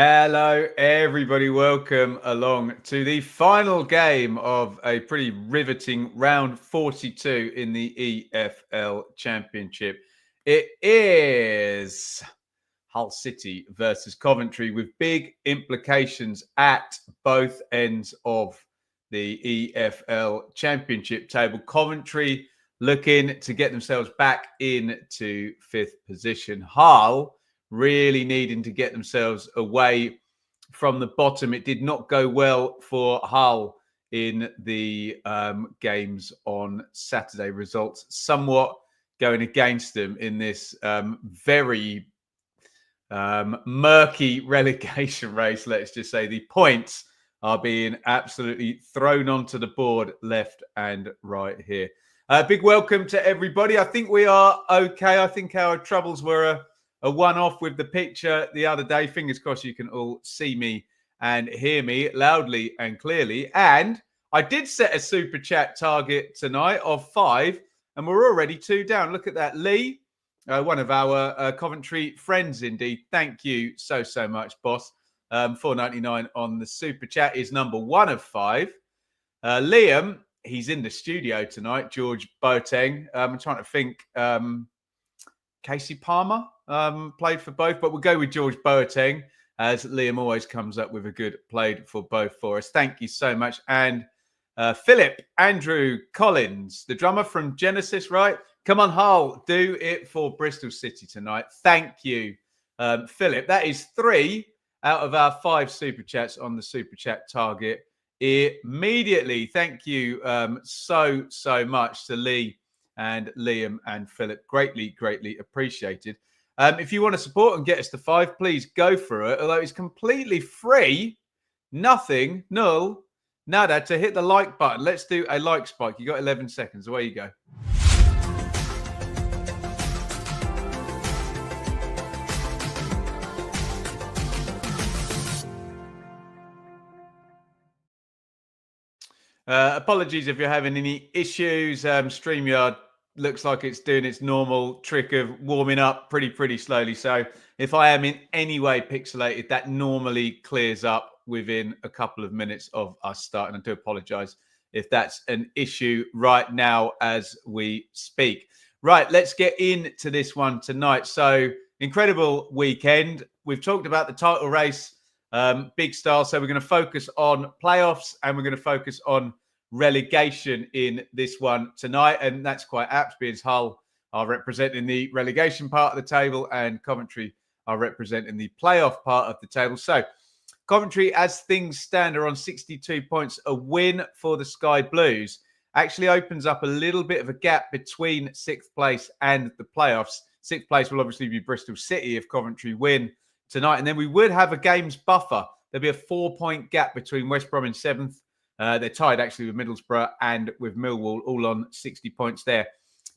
Hello, everybody. Welcome along to the final game of a pretty riveting round 42 in the EFL Championship. It is Hull City versus Coventry with big implications at both ends of the EFL Championship table. Coventry looking to get themselves back into fifth position. Hull really needing to get themselves away from the bottom. It did not go well for Hull in the games on Saturday. Results somewhat going against them in this very murky relegation race. Let's just say the points are being absolutely thrown onto the board left and right here. Big welcome to everybody. I think we are okay. I think our troubles were a one-off with the picture the other day. Fingers crossed you can all see me and hear me loudly and clearly. And I did set a super chat target tonight of 5, and we're already 2 down. Look at that. Lee, one of our Coventry friends indeed. Thank you so much, boss. $4.99 on the super chat is number 1 of 5. Liam, he's in the studio tonight. George Boateng. I'm trying to think. Casey Palmer played for both, but we'll go with George Boateng, as Liam always comes up with a good played for both for us. Thank you so much. And Philip Andrew Collins, the drummer from Genesis, right? Come on, Hull, do it for Bristol City tonight. Thank you, Philip. That is 3 out of our 5 super chats on the super chat target immediately. Thank you so much to Lee and Liam and Philip. Greatly appreciated. If you want to support and get us to 5, please go for it. Although it's completely free, nothing, null, nada to hit the like button. Let's do a like spike. You got 11 seconds. Away you go. Apologies if you're having any issues. StreamYard looks like it's doing its normal trick of warming up pretty slowly. So if I am in any way pixelated, that normally clears up within a couple of minutes of us starting. I do apologize if that's an issue right now as we speak. Right, let's get into this one tonight. So incredible weekend. We've talked about the title race, big style. So we're going to focus on playoffs and we're going to focus on relegation in this one tonight, and that's quite apt because Hull are representing the relegation part of the table and Coventry are representing the playoff part of the table. So Coventry, as things stand, are on 62 points. A win for the Sky Blues actually opens up a little bit of a gap between 6th place and the playoffs. 6th place will obviously be Bristol City if Coventry win tonight, and then we would have a game's buffer. There'll be a 4-point gap between West Brom in 7th. They're tied actually with Middlesbrough and with Millwall, all on 60 points there.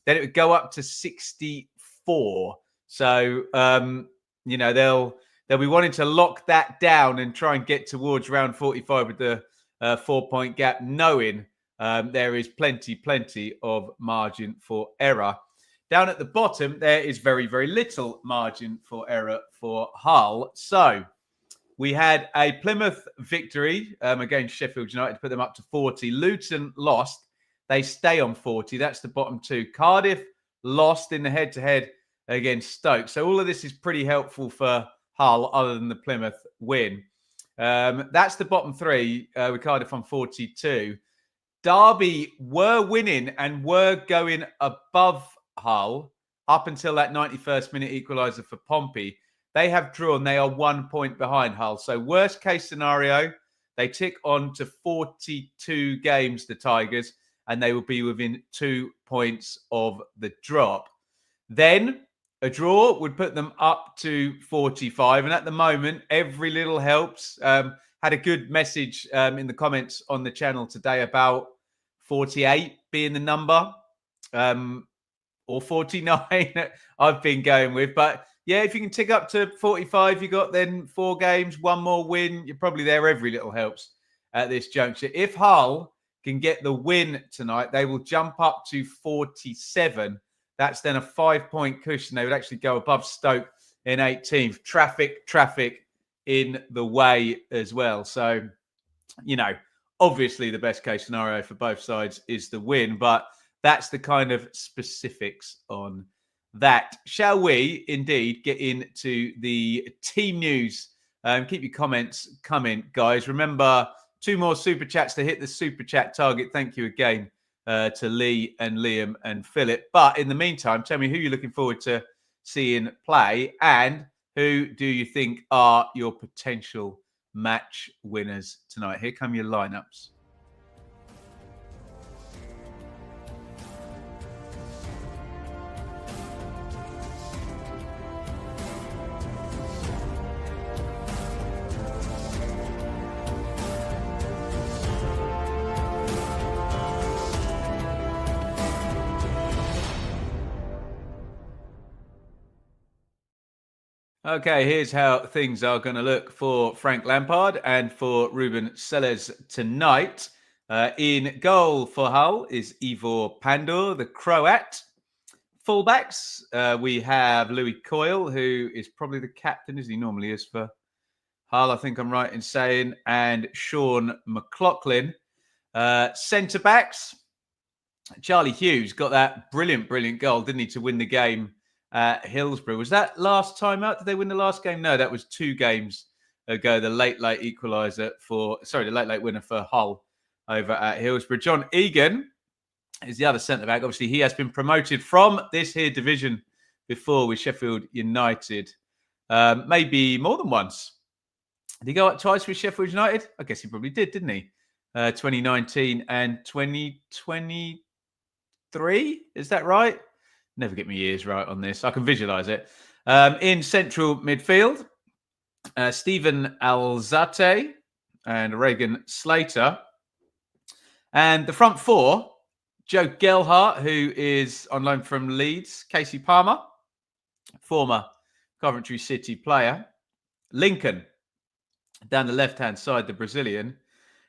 Then it would go up to 64. So, they'll be wanting to lock that down and try and get towards round 45 with the 4-point gap, knowing there is plenty of margin for error. Down at the bottom, there is very little margin for error for Hull. So we had a Plymouth victory against Sheffield United to put them up to 40. Luton lost. They stay on 40. That's the bottom 2. Cardiff lost in the head-to-head against Stoke. So all of this is pretty helpful for Hull other than the Plymouth win. That's the bottom 3 with Cardiff on 42. Derby were winning and were going above Hull up until that 91st minute equaliser for Pompey. They have drawn. They are 1 point behind Hull. So worst case scenario, they tick on to 42 games, the Tigers, and they will be within 2 points of the drop. Then a draw would put them up to 45. And at the moment, every little helps. Had a good message in the comments on the channel today about 48 being the number, or 49 I've been going with. But yeah, if you can tick up to 45, you got then 4 games, 1 more win. You're probably there. Every little helps at this juncture. If Hull can get the win tonight, they will jump up to 47. That's then a 5-point cushion. They would actually go above Stoke in 18th. Traffic in the way as well. So, obviously the best case scenario for both sides is the win, but that's the kind of specifics on that. Shall we indeed get into the team news? Keep your comments coming, guys. Remember, 2 more super chats to hit the super chat target. Thank you again to Lee and Liam and Philip. But in the meantime, tell me who you're looking forward to seeing play and who do you think are your potential match winners tonight. Here come your lineups. Okay, here's how things are going to look for Frank Lampard and for Ruben Selles tonight. In goal for Hull is Ivor Pandor, the Croat. Fullbacks, we have Louis Coyle, who is probably the captain, as he normally is for Hull, I think I'm right in saying, and Sean McLaughlin. Centre-backs, Charlie Hughes got that brilliant goal, didn't he, to win the game at Hillsborough. Was that last time out? Did they win the last game? No, that was 2 games ago. The late equaliser the late winner for Hull over at Hillsborough. John Egan is the other centre back. Obviously, he has been promoted from this here division before with Sheffield United, maybe more than once. Did he go up twice with Sheffield United? I guess he probably did, didn't he? 2019 and 2023. Is that right? Never get my years right on this. I can visualise it. In central midfield, Stephen Alzate and Regan Slater. And the front 4, Joe Gelhardt, who is on loan from Leeds. Casey Palmer, former Coventry City player. Lincoln, down the left-hand side, the Brazilian.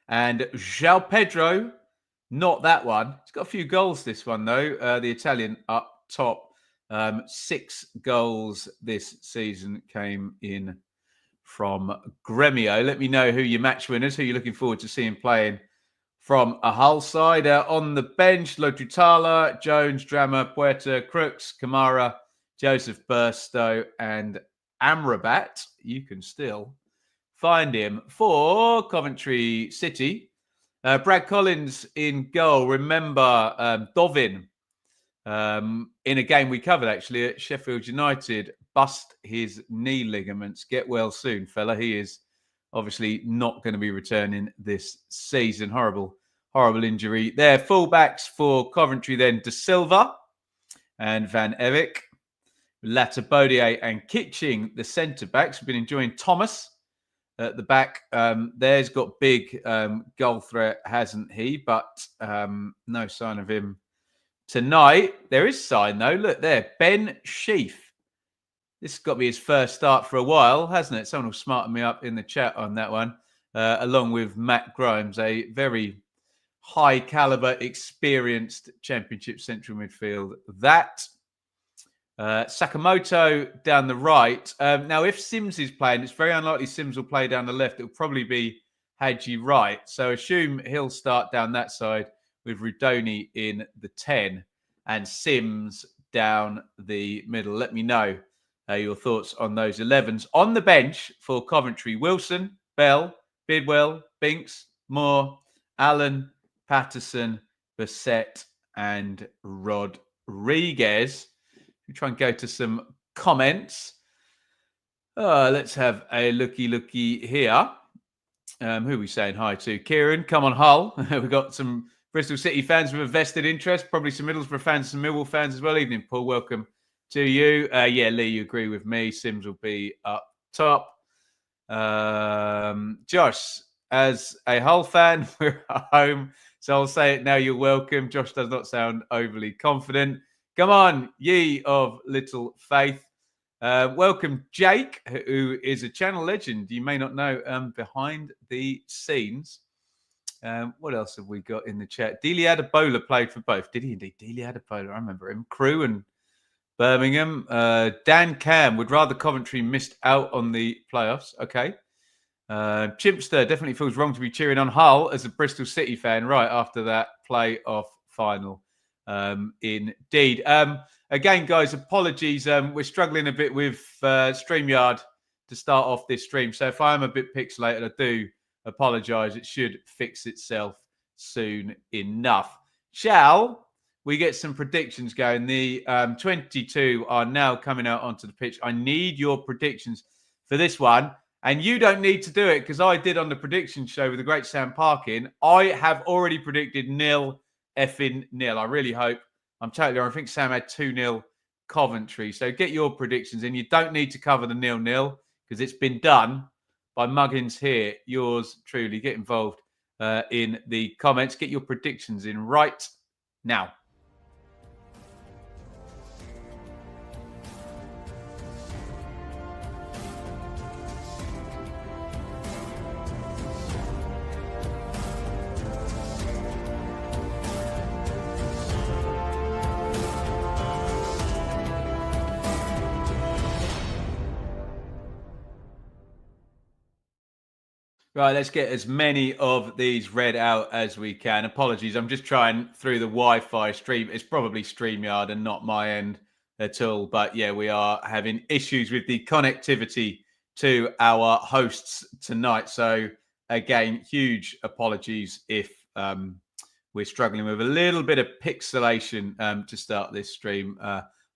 And João Pedro, not that one. He's got a few goals, this one, though. The Italian up top. 6 goals this season came in from Gremio. Let me know who your match winners, who you're looking forward to seeing playing from a Hull side. On the bench, Lotutala, Jones, Drama, Puerta, Crooks, Kamara, Joseph Burstow, and Amrabat. You can still find him for Coventry City. Brad Collins in goal. Remember, Dovin, in a game we covered actually at Sheffield United, bust his knee ligaments. Get well soon, fella. He is obviously not going to be returning this season. Horrible injury there. Fullbacks for Coventry then, De Silva and Van Erik. Latabodier and Kitching, the centre-backs. We've been enjoying Thomas at the back. There's got big goal threat, hasn't he? But no sign of him tonight. There is sign, though. Look there. Ben Sheaf. This has got to be his first start for a while, hasn't it? Someone will smarten me up in the chat on that one. Along with Matt Grimes, a very high caliber, experienced Championship central midfield. That Sakamoto down the right. Now, if Sims is playing, it's very unlikely Sims will play down the left. It'll probably be Hadji right. So assume he'll start down that side with Rudoni in the 10 and Sims down the middle. Let me know your thoughts on those 11s. On the bench for Coventry, Wilson, Bell, Bidwell, Binks, Moore, Allen, Patterson, Bissett, and Rodriguez. We try and go to some comments. Let's have a looky here. Who are we saying hi to? Kieran, come on Hull. We've got some Bristol City fans with a vested interest, probably some Middlesbrough fans, some Millwall fans as well. Evening, Paul. Welcome to you. Yeah, Lee, you agree with me. Sims will be up top. Josh, as a Hull fan, we're at home. So I'll say it now, you're welcome. Josh does not sound overly confident. Come on, ye of little faith. Welcome, Jake, who is a channel legend. You may not know behind the scenes. What else have we got in the chat? Dele Adebola played for both. Did he indeed? Dele Adebola, I remember him. Crewe and Birmingham. Dan Cam would rather Coventry missed out on the playoffs. Okay. Chimpster definitely feels wrong to be cheering on Hull as a Bristol City fan right after that playoff final. Indeed. Again, guys, apologies. We're struggling a bit with StreamYard to start off this stream. So if I am a bit pixelated, I do apologise. It should fix itself soon enough. Shall we get some predictions going? The 22 are now coming out onto the pitch. I need your predictions for this one. And you don't need to do it because I did on the prediction show with the great Sam Parkin. I have already predicted 0-0. I really hope I'm totally wrong. I think Sam had 2-0 Coventry. So get your predictions in. You don't need to cover the 0-0 because it's been done by Muggins here. Yours truly. Get involved in the comments. Get your predictions in right now. Right, let's get as many of these read out as we can. Apologies, I'm just trying through the Wi-Fi stream. It's probably StreamYard and not my end at all. But yeah, we are having issues with the connectivity to our hosts tonight. So again, huge apologies if we're struggling with a little bit of pixelation to start this stream.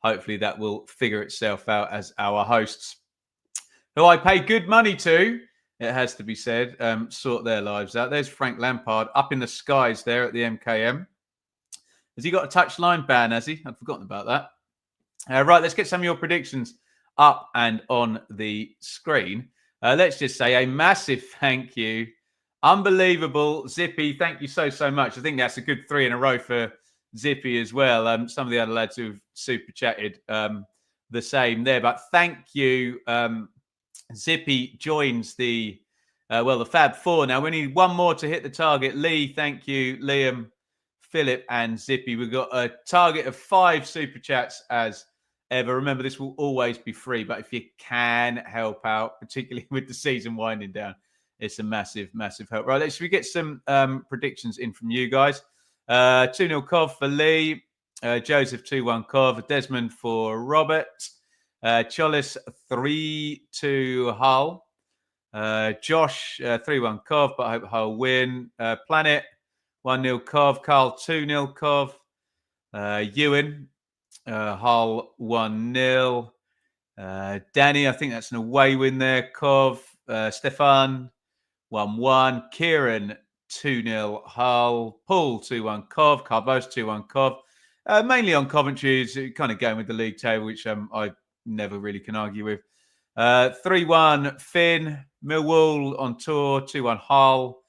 Hopefully that will figure itself out as our hosts, who I pay good money to, it has to be said, sort their lives out. There's Frank Lampard up in the skies there at the MKM. Has he got a touchline ban, has he? I'd forgotten about that. Right, let's get some of your predictions up and on the screen. Let's just say a massive thank you. Unbelievable. Zippy, thank you so much. I think that's a good 3 in a row for Zippy as well. Some of the other lads who've super chatted the same there. But thank you. Zippy joins the Fab Four now. We need one more to hit the target. Lee, thank you. Liam, Philip, and Zippy. We've got a target of 5 super chats as ever. Remember, this will always be free, but if you can help out, particularly with the season winding down, it's a massive help. Right, let's we get some predictions in from you guys. 2-0 Cov for Lee. Joseph 2-1 Cov. Desmond for Robert. Cholis 3-2 Hull. Josh 3-1 Cov, but I hope Hull win. Planet 1-0 Cov. Carl 2-0 Cov. Ewan Hull 1-0. Danny, I think that's an away win there. Cov. Stefan 1-1. Kieran 2-0 Hull. Paul 2-1 Cov. Carbos 2-1 Cov. Mainly on Coventry, is kind of going with the league table, which I never really can argue with. 3-1 Finn. Millwall on tour. 2-1 Hull.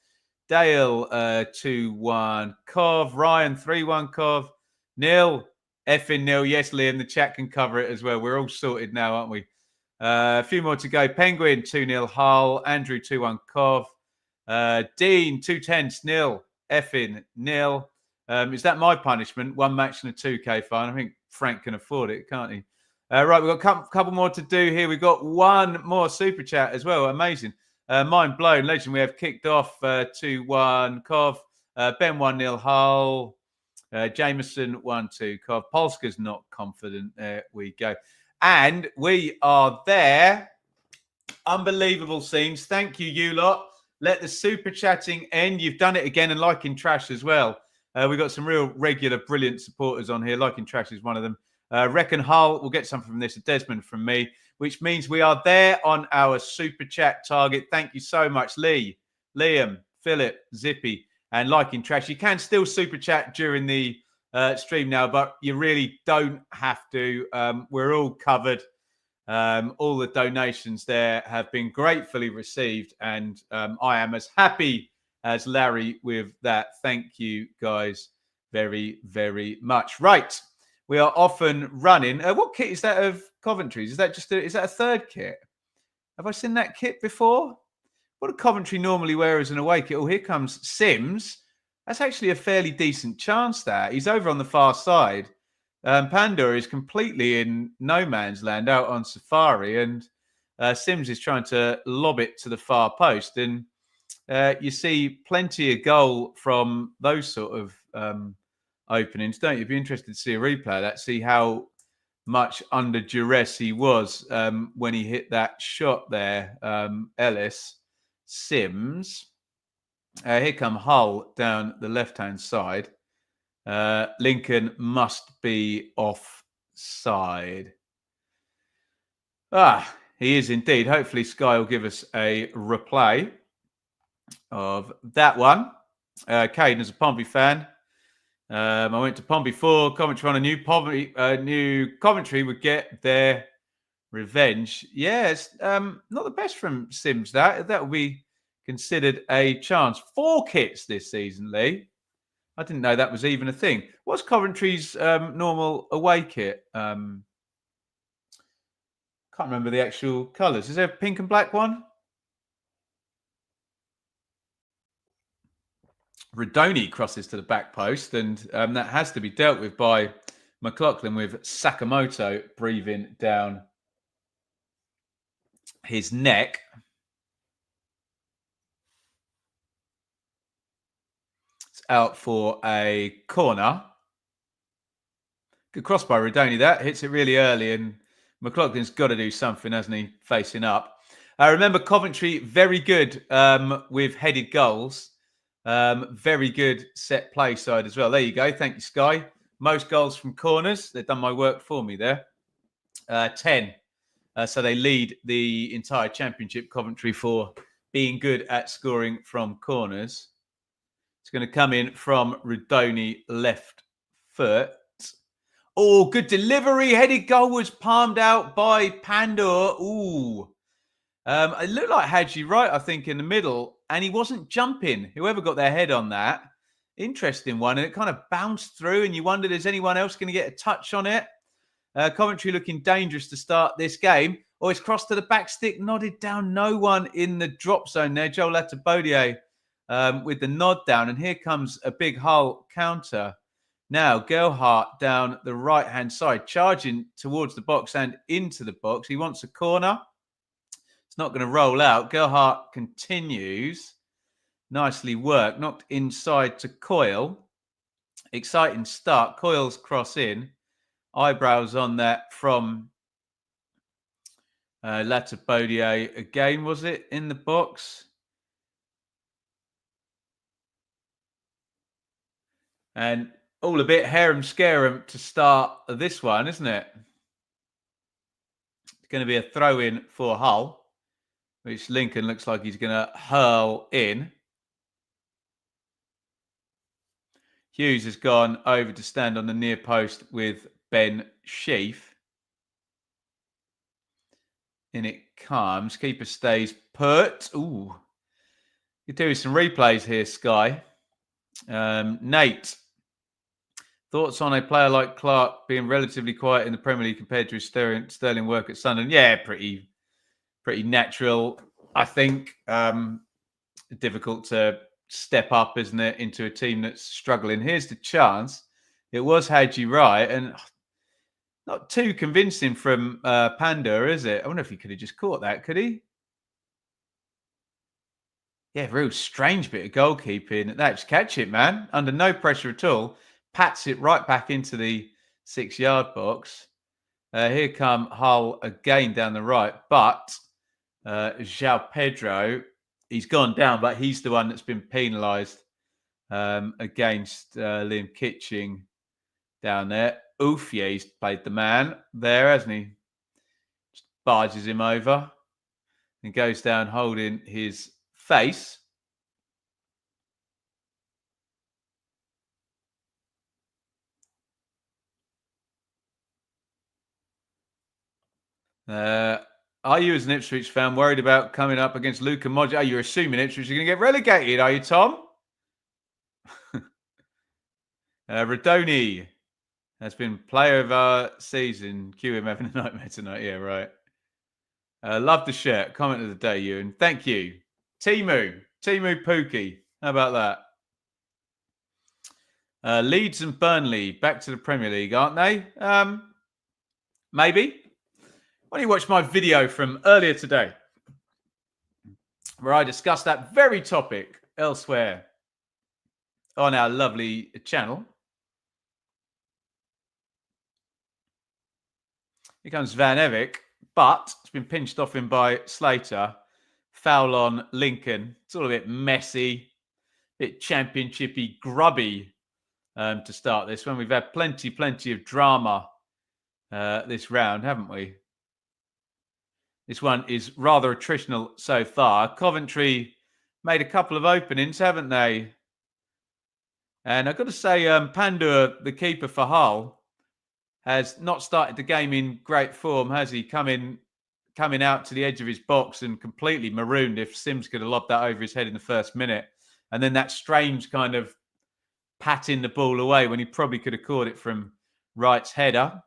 Dale 2-1 Cov. Ryan 3-1 Cov. Neil effing Neil. Yes, Liam, the chat can cover it as well. We're all sorted now, aren't we? A few more to go. Penguin 2-0 Hull. Andrew 2-1 Cov. Dean 2-10 Nil. Effing nil. Is that my punishment? 1 match and a 2K fine. I think Frank can afford it, can't he? Right, we've got a couple more to do here. We've got one more super chat as well. Amazing. Mind blown. Legend, we have kicked off 2-1 Cov. Ben 1-0 Hull. Jameson 1-2 Cov. Polska's not confident. There we go. And we are there. Unbelievable scenes. Thank you, you lot. Let the super chatting end. You've done it again, and Liking Trash as well. We've got some real regular, brilliant supporters on here. Liking Trash is one of them. Reckon Hull, we'll get something from this. A Desmond from me, which means we are there on our super chat target. Thank you so much, Lee, Liam, Philip, Zippy, and Liking Trash. You can still super chat during the stream now, but you really don't have to. We're all covered. All the donations there have been gratefully received, and I am as happy as Larry with that. Thank you, guys, very, very much. Right. We are off and running. What kit is that of Coventry's? Is that is that a third kit? Have I seen that kit before? What do Coventry normally wear as an away kit? Oh, here comes Sims. That's actually a fairly decent chance there. He's over on the far side. Pandora is completely in no man's land out on safari. And Sims is trying to lob it to the far post, and you see plenty of goal from those sort of openings, don't you? It'd be interested to see a replay of that, see how much under duress he was when he hit that shot there. Ellis, Sims. Here come Hull down the left-hand side. Lincoln must be offside. He is indeed. Hopefully Sky will give us a replay of that one. Caden is a Pompey fan. I went to Pompey before. Coventry on a new Coventry would get their revenge. Yes, not the best from Sims. That will be considered a chance. 4 kits this season, Lee. I didn't know that was even a thing. What's Coventry's normal away kit? Can't remember the actual colours. Is there a pink and black one? Redoni crosses to the back post, and that has to be dealt with by McLaughlin, with Sakamoto breathing down his neck. It's out for a corner. Good cross by Redoni. That hits it really early, and McLaughlin's got to do something, hasn't he, facing up. Remember, Coventry, very good with headed goals. Very good set play side as well. There you go. Thank you, Sky. Most goals from corners. They've done my work for me there. 10. So they lead the entire championship, Coventry, for being good at scoring from corners. It's going to come in from Redoni, left foot. Oh, good delivery. Headed goal was palmed out by Pandor. Ooh. It looked like Hadji Wright, I think, in the middle, and he wasn't jumping. Whoever got their head on that. Interesting one. And it kind of bounced through, and you wondered, is anyone else going to get a touch on it? Coventry looking dangerous to start this game. Oh, it's crossed to the back stick, nodded down. No one in the drop zone there. Joel Latabodier with the nod down. And here comes a big Hull counter. Now, Gerhardt down the right-hand side, charging towards the box and into the box. He wants a corner. It's not going to roll out. Gerhardt continues. Nicely worked. Knocked inside to Coyle. Exciting start. Coyle's cross in. Eyebrows on that from Latabodier again, was it, in the box? And all a bit harum-scarum to start this one, isn't it? It's going to be a throw-in for Hull, which Lincoln looks like he's going to hurl in. Hughes has gone over to stand on the near post with Ben Sheaf. In it comes. Keeper stays put. Ooh. You're doing some replays here, Sky. Nate. Thoughts on a player like Clark being relatively quiet in the Premier League compared to his sterling work at Sunderland? Yeah, pretty natural, I think. Difficult to step up, isn't it, into a team that's struggling. Here's the chance. It was Hadji Wright, and not too convincing from Panda, is it? I wonder if he could have just caught that, could he? Yeah, real strange bit of goalkeeping. That, just catch it, man. Under no pressure at all. Pats it right back into the 6-yard box. Here come Hull again down the right. But João Pedro, he's gone down, but he's the one that's been penalised against Liam Kitching down there. Oof, yeah, he's played the man there, hasn't he? Just barges him over and goes down holding his face. Are you, as an Ipswich fan, worried about coming up against Luka Modric? Are you assuming Ipswich are going to get relegated, are you, Tom? Redoni has been player of our season. QM having a nightmare tonight. Yeah, right. Love the shirt. Comment of the day, Ewan. Thank you. Timu Pookie. How about that? Leeds and Burnley back to the Premier League, aren't they? Maybe. Why don't you watch my video from earlier today, where I discussed that very topic elsewhere on our lovely channel. Here comes Van Evik, but it's been pinched off him by Slater. Foul on Lincoln. It's all a bit messy, a bit championshipy, grubby to start this one. We've had plenty of drama this round, haven't we? This one is rather attritional so far. Coventry made a couple of openings, haven't they? And I've got to say, Pandur, the keeper for Hull, has not started the game in great form, has he? Coming out to the edge of his box and completely marooned if Sims could have lobbed that over his head in the first minute. And then that strange kind of patting the ball away when he probably could have caught it from Wright's header.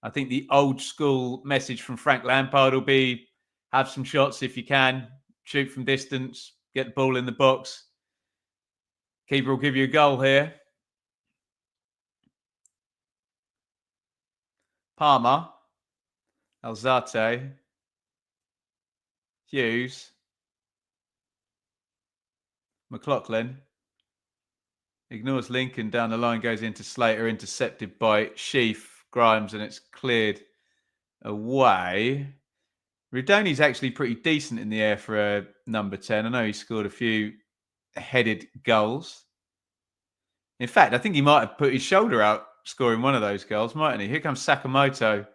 I think the old school message from Frank Lampard will be have some shots if you can, shoot from distance, get the ball in the box. Keeper will give you a goal here. Palmer, Alzate, Hughes, McLaughlin. Ignores Lincoln down the line, goes into Slater, intercepted by Sheaf, Grimes, and it's cleared away. Rudoni's actually pretty decent in the air for a number 10. I know he scored a few headed goals. In fact, I think he might have put his shoulder out scoring one of those goals, mightn't he? Here comes Sakamoto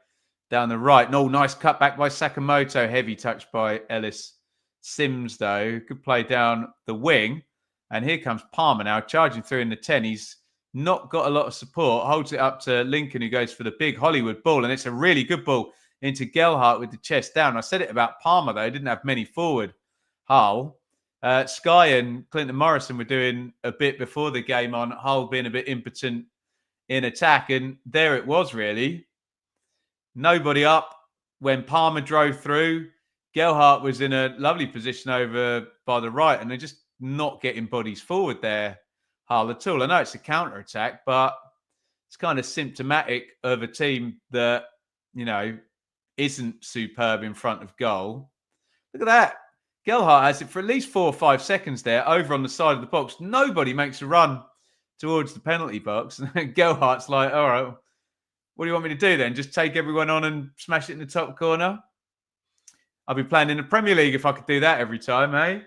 down the right. No, nice cutback by Sakamoto. Heavy touch by Ellis Sims, though. Good play down the wing. And here comes Palmer now, charging through in the 10. He's not got a lot of support. Holds it up to Lincoln, who goes for the big Hollywood ball. And it's a really good ball into Gelhardt with the chest down. I said it about Palmer, though. He didn't have many forward. Hull. Sky and Clinton Morrison were doing a bit before the game on Hull being a bit impotent in attack. And there it was, really. Nobody up when Palmer drove through. Gelhardt was in a lovely position over by the right, and they're just not getting bodies forward there, Hull, at all. I know it's a counter-attack, but it's kind of symptomatic of a team that, you know, isn't superb in front of goal. Look at that. Gelhardt has it for at least 4 or 5 seconds there over on the side of the box. Nobody makes a run towards the penalty box. Gelhardt's like, all right, what do you want me to do then? Just take everyone on and smash it in the top corner? I'll be playing in the Premier League if I could do that every time, eh?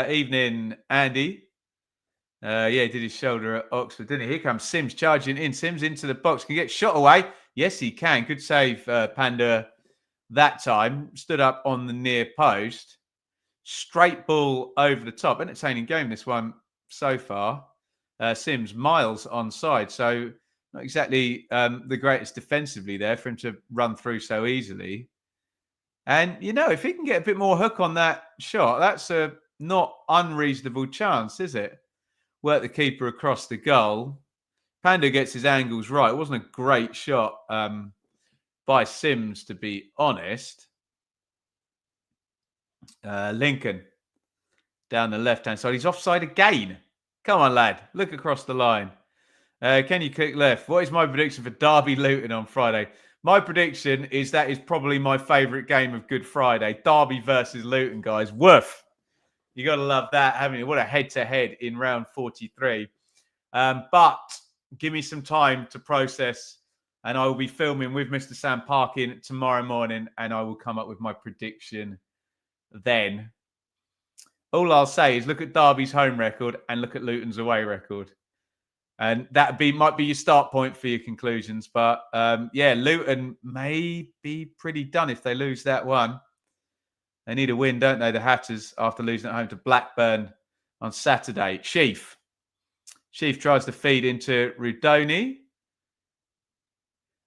Evening, Andy. Yeah, he did his shoulder at Oxford, didn't he? Here comes Sims charging in. Sims into the box. Can he get shot away? Yes, he can. Good save, Panda, that time. Stood up on the near post. Straight ball over the top. Entertaining game, this one so far. Sims, miles onside. So not exactly the greatest defensively there for him to run through so easily. And, you know, if he can get a bit more hook on that shot, that's a not unreasonable chance, is it? Work the keeper across the goal. Panda gets his angles right. It wasn't a great shot by Sims, to be honest. Lincoln down the left-hand side. He's offside again. Come on, lad. Look across the line. Can you click left? What is my prediction for Derby Luton on Friday? My prediction is that is probably my favourite game of Good Friday. Derby versus Luton, guys. Woof. You got to love that, haven't you? What a head-to-head in round 43. But give me some time to process, and I will be filming with Mr. Sam Parkin tomorrow morning, and I will come up with my prediction then. All I'll say is look at Derby's home record and look at Luton's away record. And that might be your start point for your conclusions. But, yeah, Luton may be pretty done if they lose that one. They need a win, don't they, the Hatters, after losing at home to Blackburn on Saturday. Sheaf tries to feed into Rudoni.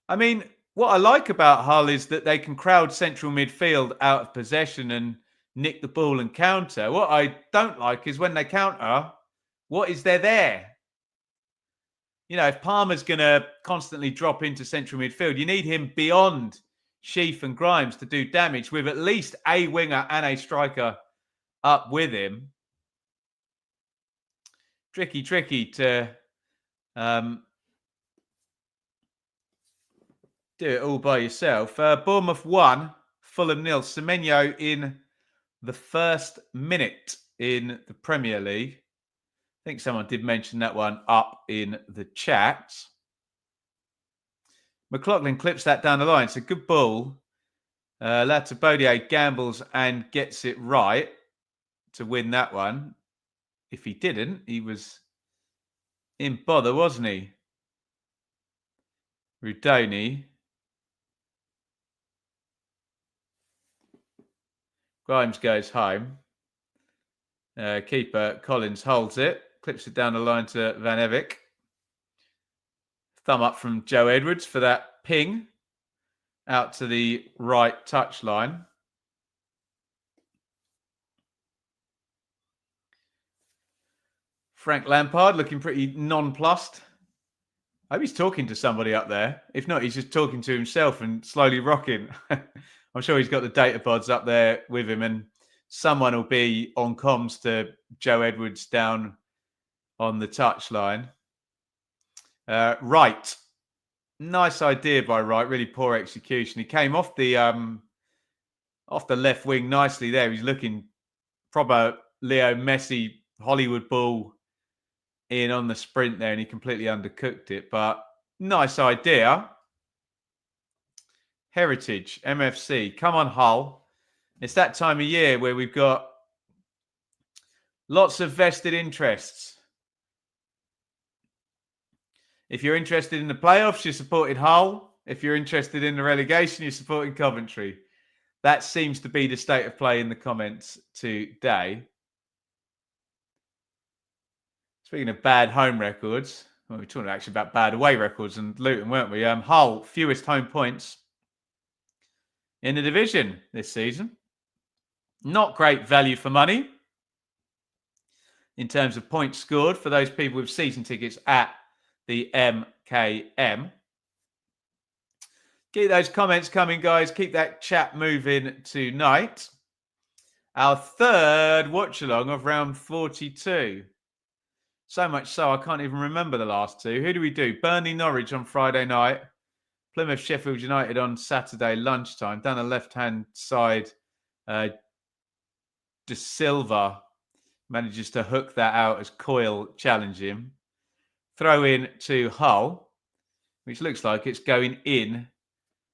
I mean, what I like about Hull is that they can crowd central midfield out of possession and nick the ball and counter. What I don't like is when they counter, what is there? You know, if Palmer's going to constantly drop into central midfield, you need him beyond Sheaf and Grimes to do damage with at least a winger and a striker up with him. Tricky to Do it all by yourself. Bournemouth 1, Fulham 0. Semenyo in the first minute in the Premier League. I think someone did mention that one up in the chat. McLaughlin clips that down the line. It's a good ball. Latabodier gambles and gets it right to win that one. If he didn't, he was in bother, wasn't he? Rudoni. Grimes goes home. Keeper Collins holds it. Clips it down the line to Van Evik. Thumb up from Joe Edwards for that ping out to the right touchline. Frank Lampard looking pretty nonplussed. I hope he's talking to somebody up there. If not, he's just talking to himself and slowly rocking. I'm sure he's got the data pods up there with him, and someone will be on comms to Joe Edwards down on the touchline. Wright. Nice idea by Wright. Really poor execution. He came off the left wing nicely there. He's looking proper Leo Messi Hollywood ball in on the sprint there, and he completely undercooked it. But nice idea. Heritage, MFC. Come on, Hull. It's that time of year where we've got lots of vested interests. If you're interested in the playoffs, you're supporting Hull. If you're interested in the relegation, you're supporting Coventry. That seems to be the state of play in the comments today. Speaking of bad home records, well, we were talking actually about bad away records and Luton, weren't we? Hull, fewest home points in the division this season. Not great value for money in terms of points scored for those people with season tickets at the MKM. Keep those comments coming, guys. Keep that chat moving tonight. Our third watch-along of round 42. So much so, I can't even remember the last two. Who do we do? Burnley Norwich on Friday night. Plymouth Sheffield United on Saturday lunchtime. Down the left-hand side, De Silva manages to hook that out as Coyle challenged him. Throw in to Hull, which looks like it's going in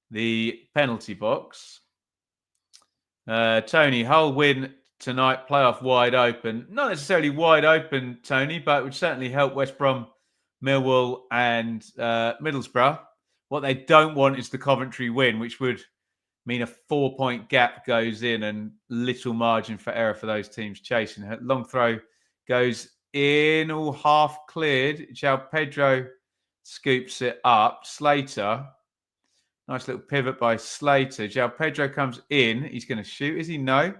the penalty box. Tony, Hull win tonight, playoff wide open. Not necessarily wide open, Tony, but it would certainly help West Brom, Millwall and Middlesbrough. What they don't want is the Coventry win, which would mean a 4-point gap goes in and little margin for error for those teams chasing. Long throw goes in, all half cleared. João Pedro scoops it up. Slater. Nice little pivot by Slater. João Pedro comes in. He's going to shoot. Is he? No.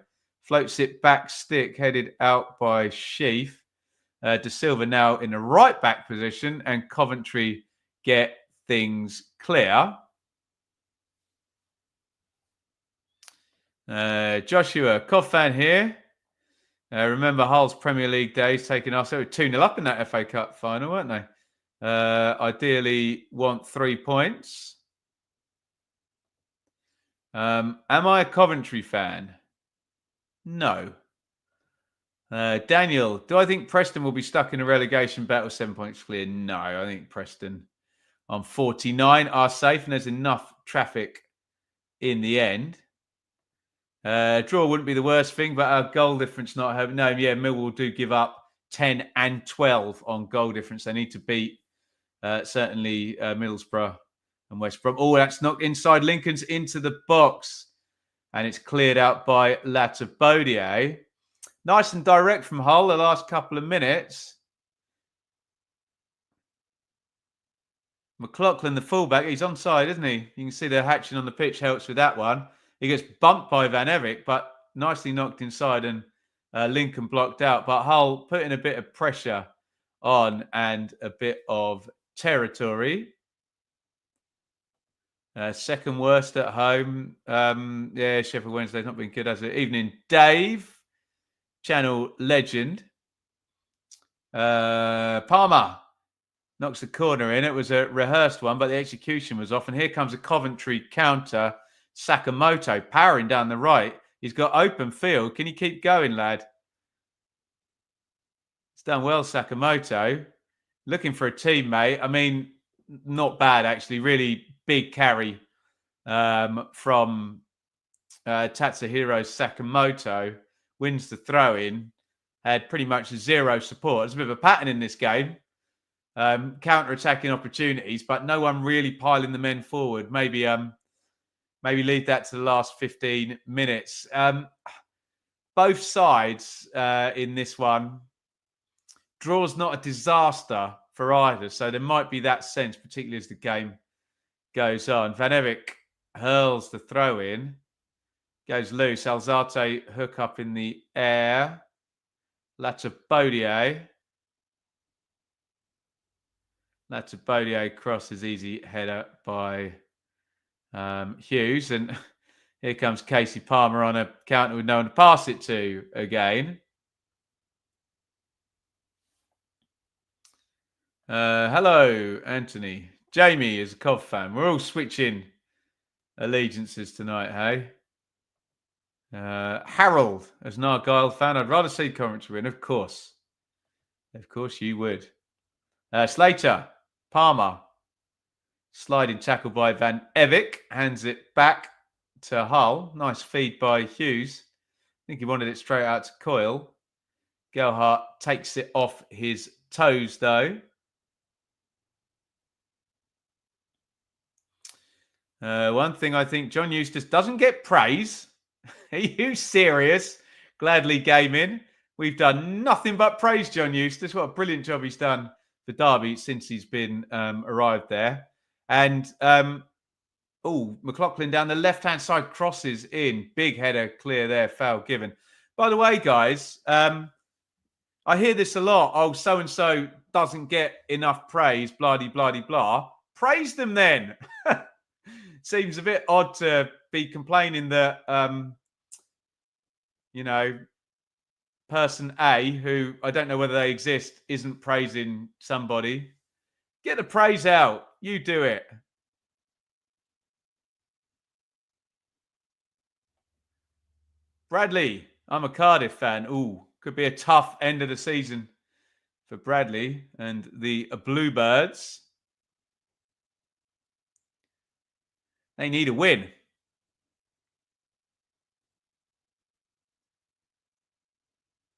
Floats it back stick, headed out by Sheaf. De Silva now in the right back position, and Coventry get things clear. Joshua, Cov fan here. Remember Hull's Premier League days taking us. They were 2-0 up in that FA Cup final, weren't they? Ideally want 3 points. Am I a Coventry fan? No. Daniel, do I think Preston will be stuck in a relegation battle 7 points clear? No, I think Preston on 49 are safe, and there's enough traffic in the end. Draw wouldn't be the worst thing, but our goal difference not having. No, yeah, Millwall do give up 10 and 12 on goal difference. They need to beat certainly Middlesbrough and West Brom. Oh, that's knocked inside Lincoln's into the box. And it's cleared out by Latabodier. Nice and direct from Hull the last couple of minutes. McLaughlin, the fullback, he's onside, isn't he? You can see the hatching on the pitch helps with that one. He gets bumped by Van Evik, but nicely knocked inside, and Lincoln blocked out. But Hull putting a bit of pressure on and a bit of territory. Second worst at home. Yeah, Sheffield Wednesday's not been good, has it? Evening, Dave. Channel legend. Palmer. Knocks the corner in. It was a rehearsed one, but the execution was off. And here comes a Coventry counter. Sakamoto powering down the right. He's got open field. Can you keep going, lad? It's done well, Sakamoto. Looking for a teammate. I mean, not bad, actually. Really big carry from Tatsuhiro Sakamoto. Wins the throw-in. Had pretty much zero support. There's a bit of a pattern in this game. Counter-attacking opportunities, but no one really piling the men forward. Maybe leave that to the last 15 minutes. Both sides in this one. Draw's not a disaster for either, so there might be that sense, particularly as the game goes on. Van Evik hurls the throw in, goes loose. Alzate hook up in the air. Latabodier crosses, easy header by Hughes, and here comes Casey Palmer on a counter with no one to pass it to again. Hello, Anthony. Jamie is a Cov fan. We're all switching allegiances tonight, hey? Harold, as an Argyle fan, I'd rather see Coventry win, of course. Of course you would. Slater, Palmer, sliding tackle by Van Evik, hands it back to Hull. Nice feed by Hughes. I think he wanted it straight out to Coyle. Gelhardt takes it off his toes, though. One thing I think John Eustace doesn't get praise. Are you serious? Gladly Gaming. We've done nothing but praise John Eustace. What a brilliant job he's done for Derby since he's been arrived there. And McLaughlin down the left-hand side crosses in. Big header clear there, foul given. By the way, guys, I hear this a lot. Oh, so-and-so doesn't get enough praise, blah-de-blah-de-blah. Praise them then. Seems a bit odd to be complaining that, person A, who I don't know whether they exist, isn't praising somebody. Get the praise out. You do it. Bradley, I'm a Cardiff fan. Ooh, could be a tough end of the season for Bradley and the Bluebirds. They need a win.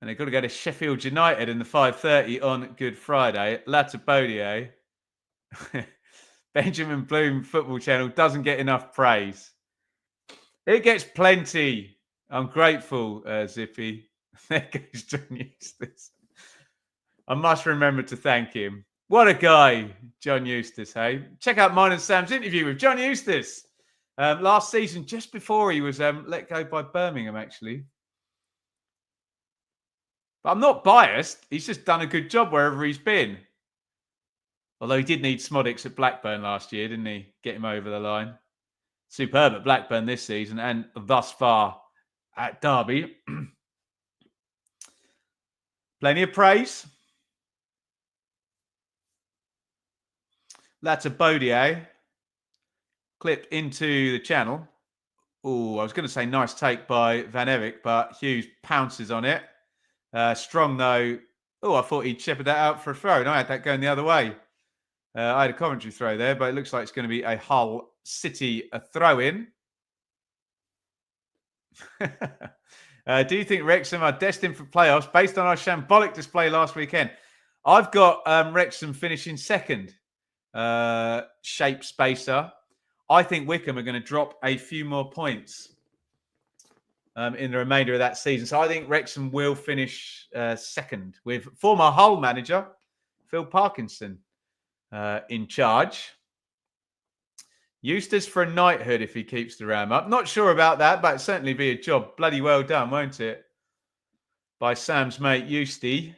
And they've got to go to Sheffield United in the 5:30 on Good Friday. Latabodier. Benjamin Bloom Football Channel doesn't get enough praise. It gets plenty. I'm grateful, Zippy. There goes John Eustace. I must remember to thank him. What a guy, John Eustace, hey? Check out mine and Sam's interview with John Eustace last season, just before he was let go by Birmingham, actually. But I'm not biased. He's just done a good job wherever he's been. Although he did need Smodics at Blackburn last year, didn't he? Get him over the line. Superb at Blackburn this season and thus far at Derby. Plenty of praise. Latabodier. Clip into the channel. Oh, I was going to say nice take by Van Evik, but Hughes pounces on it. Strong, though. Oh, I thought he'd shepherd that out for a throw, and I had that going the other way. I had a Coventry throw there, but it looks like it's going to be a Hull City throw-in. Do you think Wrexham are destined for playoffs based on our shambolic display last weekend? I've got Wrexham finishing second. Shape spacer. I think Wickham are going to drop a few more points in the remainder of that season. So I think Wrexham will finish second with former Hull manager Phil Parkinson in charge. Eustace for a knighthood if he keeps the Ram up. Not sure about that, but it'd certainly be a job. Bloody well done, won't it? By Sam's mate, Eusty.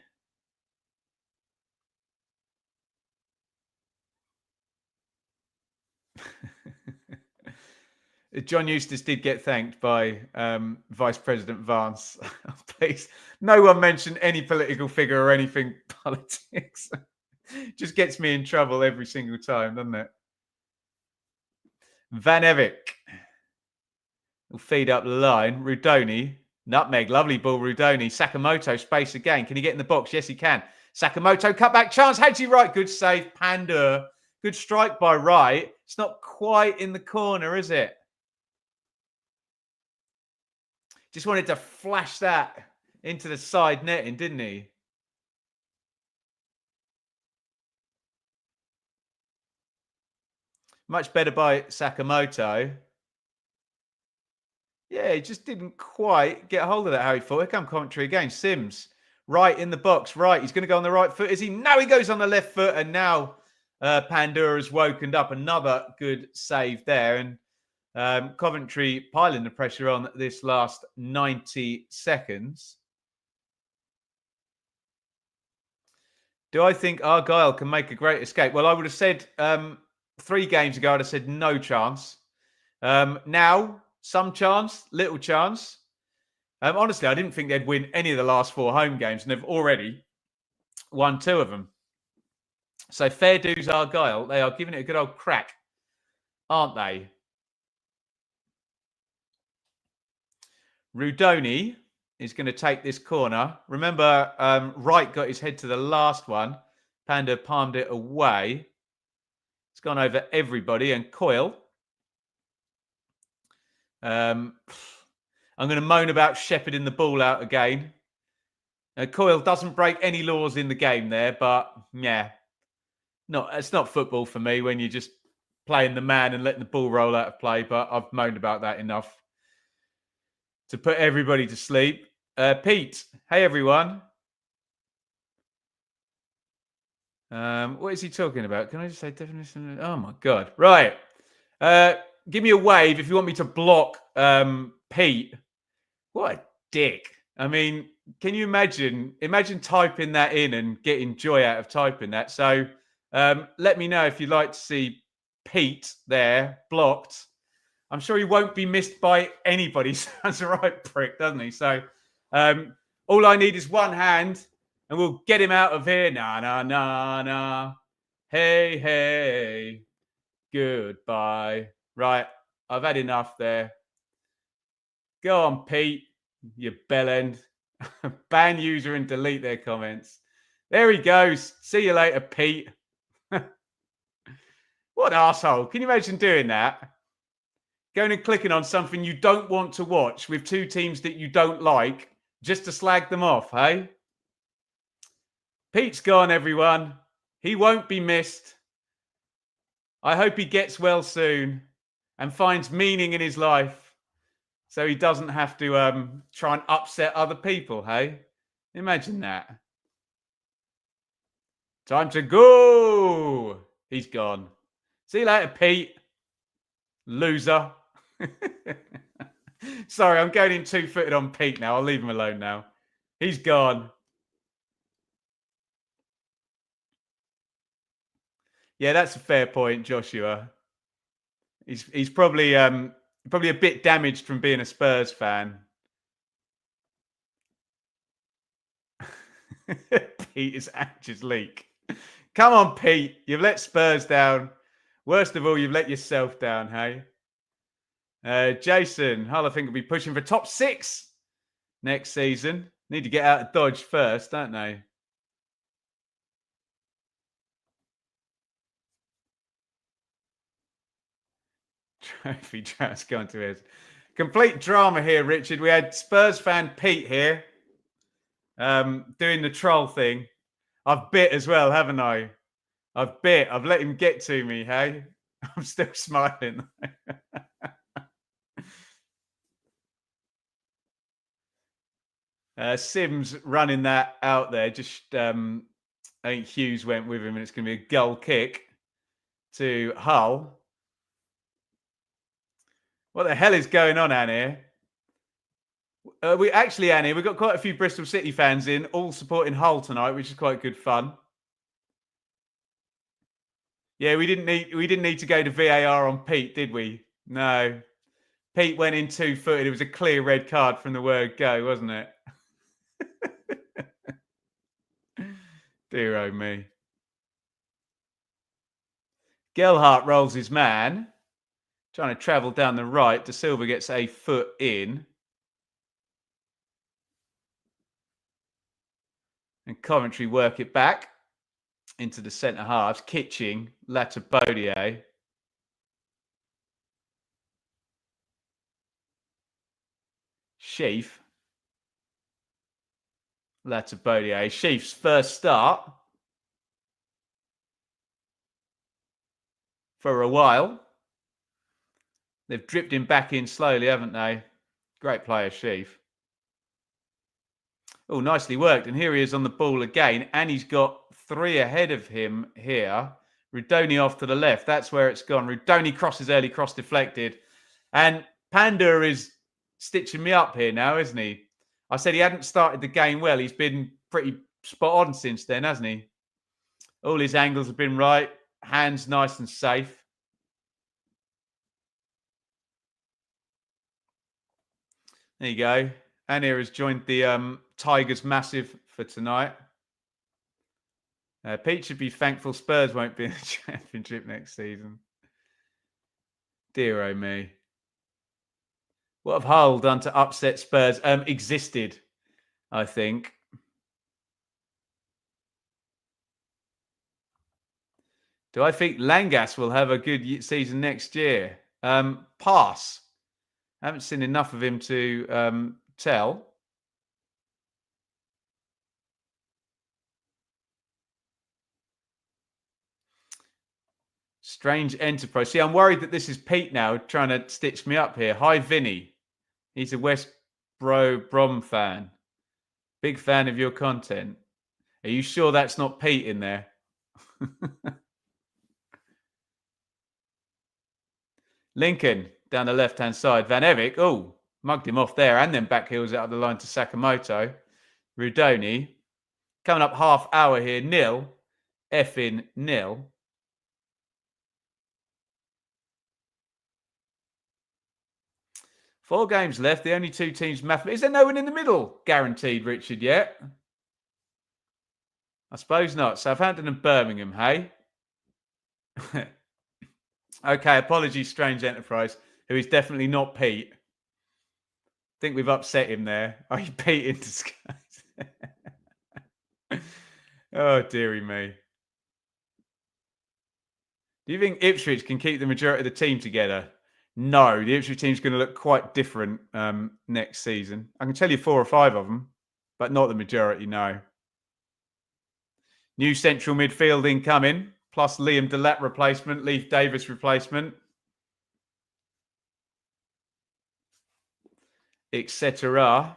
John Eustace did get thanked by Vice President Vance. Please, no one mention any political figure or anything politics. Just gets me in trouble every single time, doesn't it? Van Evik will feed up the line. Rudoni, nutmeg, lovely ball, Rudoni. Sakamoto, space again. Can he get in the box? Yes, he can. Sakamoto, cutback chance. Hadji Wright, good save. Pandur, good strike by Wright. It's not quite in the corner, is it? Just wanted to flash that into the side netting, didn't he? Much better by Sakamoto. Yeah, he just didn't quite get a hold of that, Harry thought. Here come Coventry again. Sims, right in the box. Right, he's going to go on the right foot. Is he? No, he goes on the left foot. And now Pandora has woken up. Another good save there. And Coventry piling the pressure on this last 90 seconds. Do I think Argyle can make a great escape? Well, I would have said 3 games ago, I'd have said no chance. Now, some chance, little chance. Honestly, I didn't think they'd win any of the last 4 home games, and they've already won 2 of them. So fair dues Argyle. They are giving it a good old crack, aren't they? Rudoni is going to take this corner. Remember, Wright got his head to the last one. Panda palmed it away. It's gone over everybody. And Coyle. I'm going to moan about shepherding the ball out again. Coyle doesn't break any laws in the game there, but yeah, it's not football for me when you're just playing the man and letting the ball roll out of play. But I've moaned about that enough to put everybody to sleep. Pete, hey everyone. What is he talking about? Can I just say definition? Oh my God. Right. Give me a wave if you want me to block Pete. What a dick. I mean, can you imagine typing that in and getting joy out of typing that? So let me know if you'd like to see Pete there blocked. I'm sure he won't be missed by anybody. Sounds a right prick, doesn't he? So all I need is one hand and we'll get him out of here. Nah, nah, nah, nah. Hey, hey. Goodbye. Right. I've had enough there. Go on, Pete, you bellend. Ban user and delete their comments. There he goes. See you later, Pete. What an arsehole. Can you imagine doing that? Going and clicking on something you don't want to watch with 2 teams that you don't like just to slag them off, hey? Pete's gone, everyone. He won't be missed. I hope he gets well soon and finds meaning in his life so he doesn't have to try and upset other people, hey? Imagine that. Time to go. He's gone. See you later, Pete. Loser. Sorry, I'm going in 2-footed on Pete now. I'll leave him alone now. He's gone. Yeah, that's a fair point, Joshua. He's probably a bit damaged from being a Spurs fan. Pete is Ange's leak. Come on, Pete. You've let Spurs down. Worst of all, you've let yourself down, hey? Jason, Hull, I think, will be pushing for top 6 next season. Need to get out of Dodge first, don't they? Trophy draft's gone to his. Complete drama here, Richard. We had Spurs fan Pete here doing the troll thing. I've bit as well, haven't I? I've let him get to me, hey? I'm still smiling. Sims running that out there. Just I think Hughes went with him, and it's going to be a goal kick to Hull. What the hell is going on, Annie? Annie, we've got quite a few Bristol City fans in, all supporting Hull tonight, which is quite good fun. Yeah, we didn't need to go to VAR on Pete, did we? No. Pete went in 2-footed. It was a clear red card from the word go, wasn't it? Dear oh me. Gelhardt rolls his man. Trying to travel down the right. De Silva gets a foot in. And Coventry work it back into the centre halves. Kitching, Latabodier. Sheaf. Latabodier. Sheaf's first start for a while. They've dripped him back in slowly, haven't they? Great player, Sheaf. Oh, nicely worked. And here he is on the ball again. And he's got 3 ahead of him here. Rudoni off to the left. That's where it's gone. Rudoni crosses early, cross deflected. And Panda is stitching me up here now, isn't he? I said he hadn't started the game well. He's been pretty spot on since then, hasn't he? All his angles have been right. Hands nice and safe. There you go. Anir has joined the Tigers Massive for tonight. Pete should be thankful Spurs won't be in the Championship next season. Dear oh me. What have Hull done to upset Spurs? Existed, I think. Do I think Langas will have a good season next year? Pass. I haven't seen enough of him to tell. Strange enterprise. See, I'm worried that this is Pete now trying to stitch me up here. Hi, Vinny. He's a West Brom fan. Big fan of your content. Are you sure that's not Pete in there? Lincoln down the left-hand side. Van Evik, oh, mugged him off there and then back heels out of the line to Sakamoto. Rudoni. Coming up half hour here. 0. Effing 0. Four games left. The only 2 teams. Is there no one in the middle guaranteed, Richard, yet? I suppose not. Southampton and Birmingham, hey? Okay, apologies, Strange Enterprise, who is definitely not Pete. I think we've upset him there. Are you Pete in disguise? Oh, dearie me. Do you think Ipswich can keep the majority of the team together? No, the Ipswich team's going to look quite different next season. I can tell you 4 or 5 of them, but not the majority, no. New central midfield incoming, plus Liam Delap replacement, Leif Davis replacement, etc.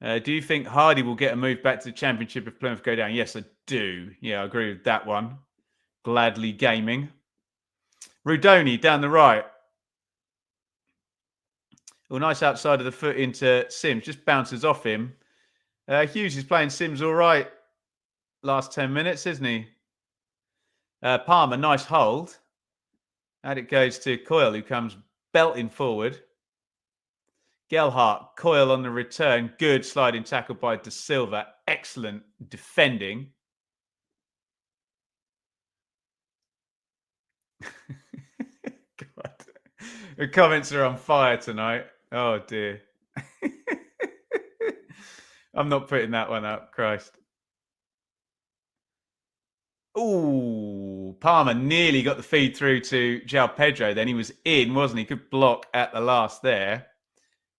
Do you think Hardy will get a move back to the Championship if Plymouth go down? Yes, I do. Yeah, I agree with that one. Gladly Gaming. Rudoni down the right. Oh, nice outside of the foot into Sims. Just bounces off him. Hughes is playing Sims all right last 10 minutes, isn't he? Palmer, nice hold. And it goes to Coyle, who comes belting forward. Gelhardt, Coyle on the return. Good sliding tackle by De Silva. Excellent defending. God. The comments are on fire tonight. Oh, dear. I'm not putting that one up, Christ. Ooh, Palmer nearly got the feed through to João Pedro. Then he was in, wasn't he? Good block at the last there.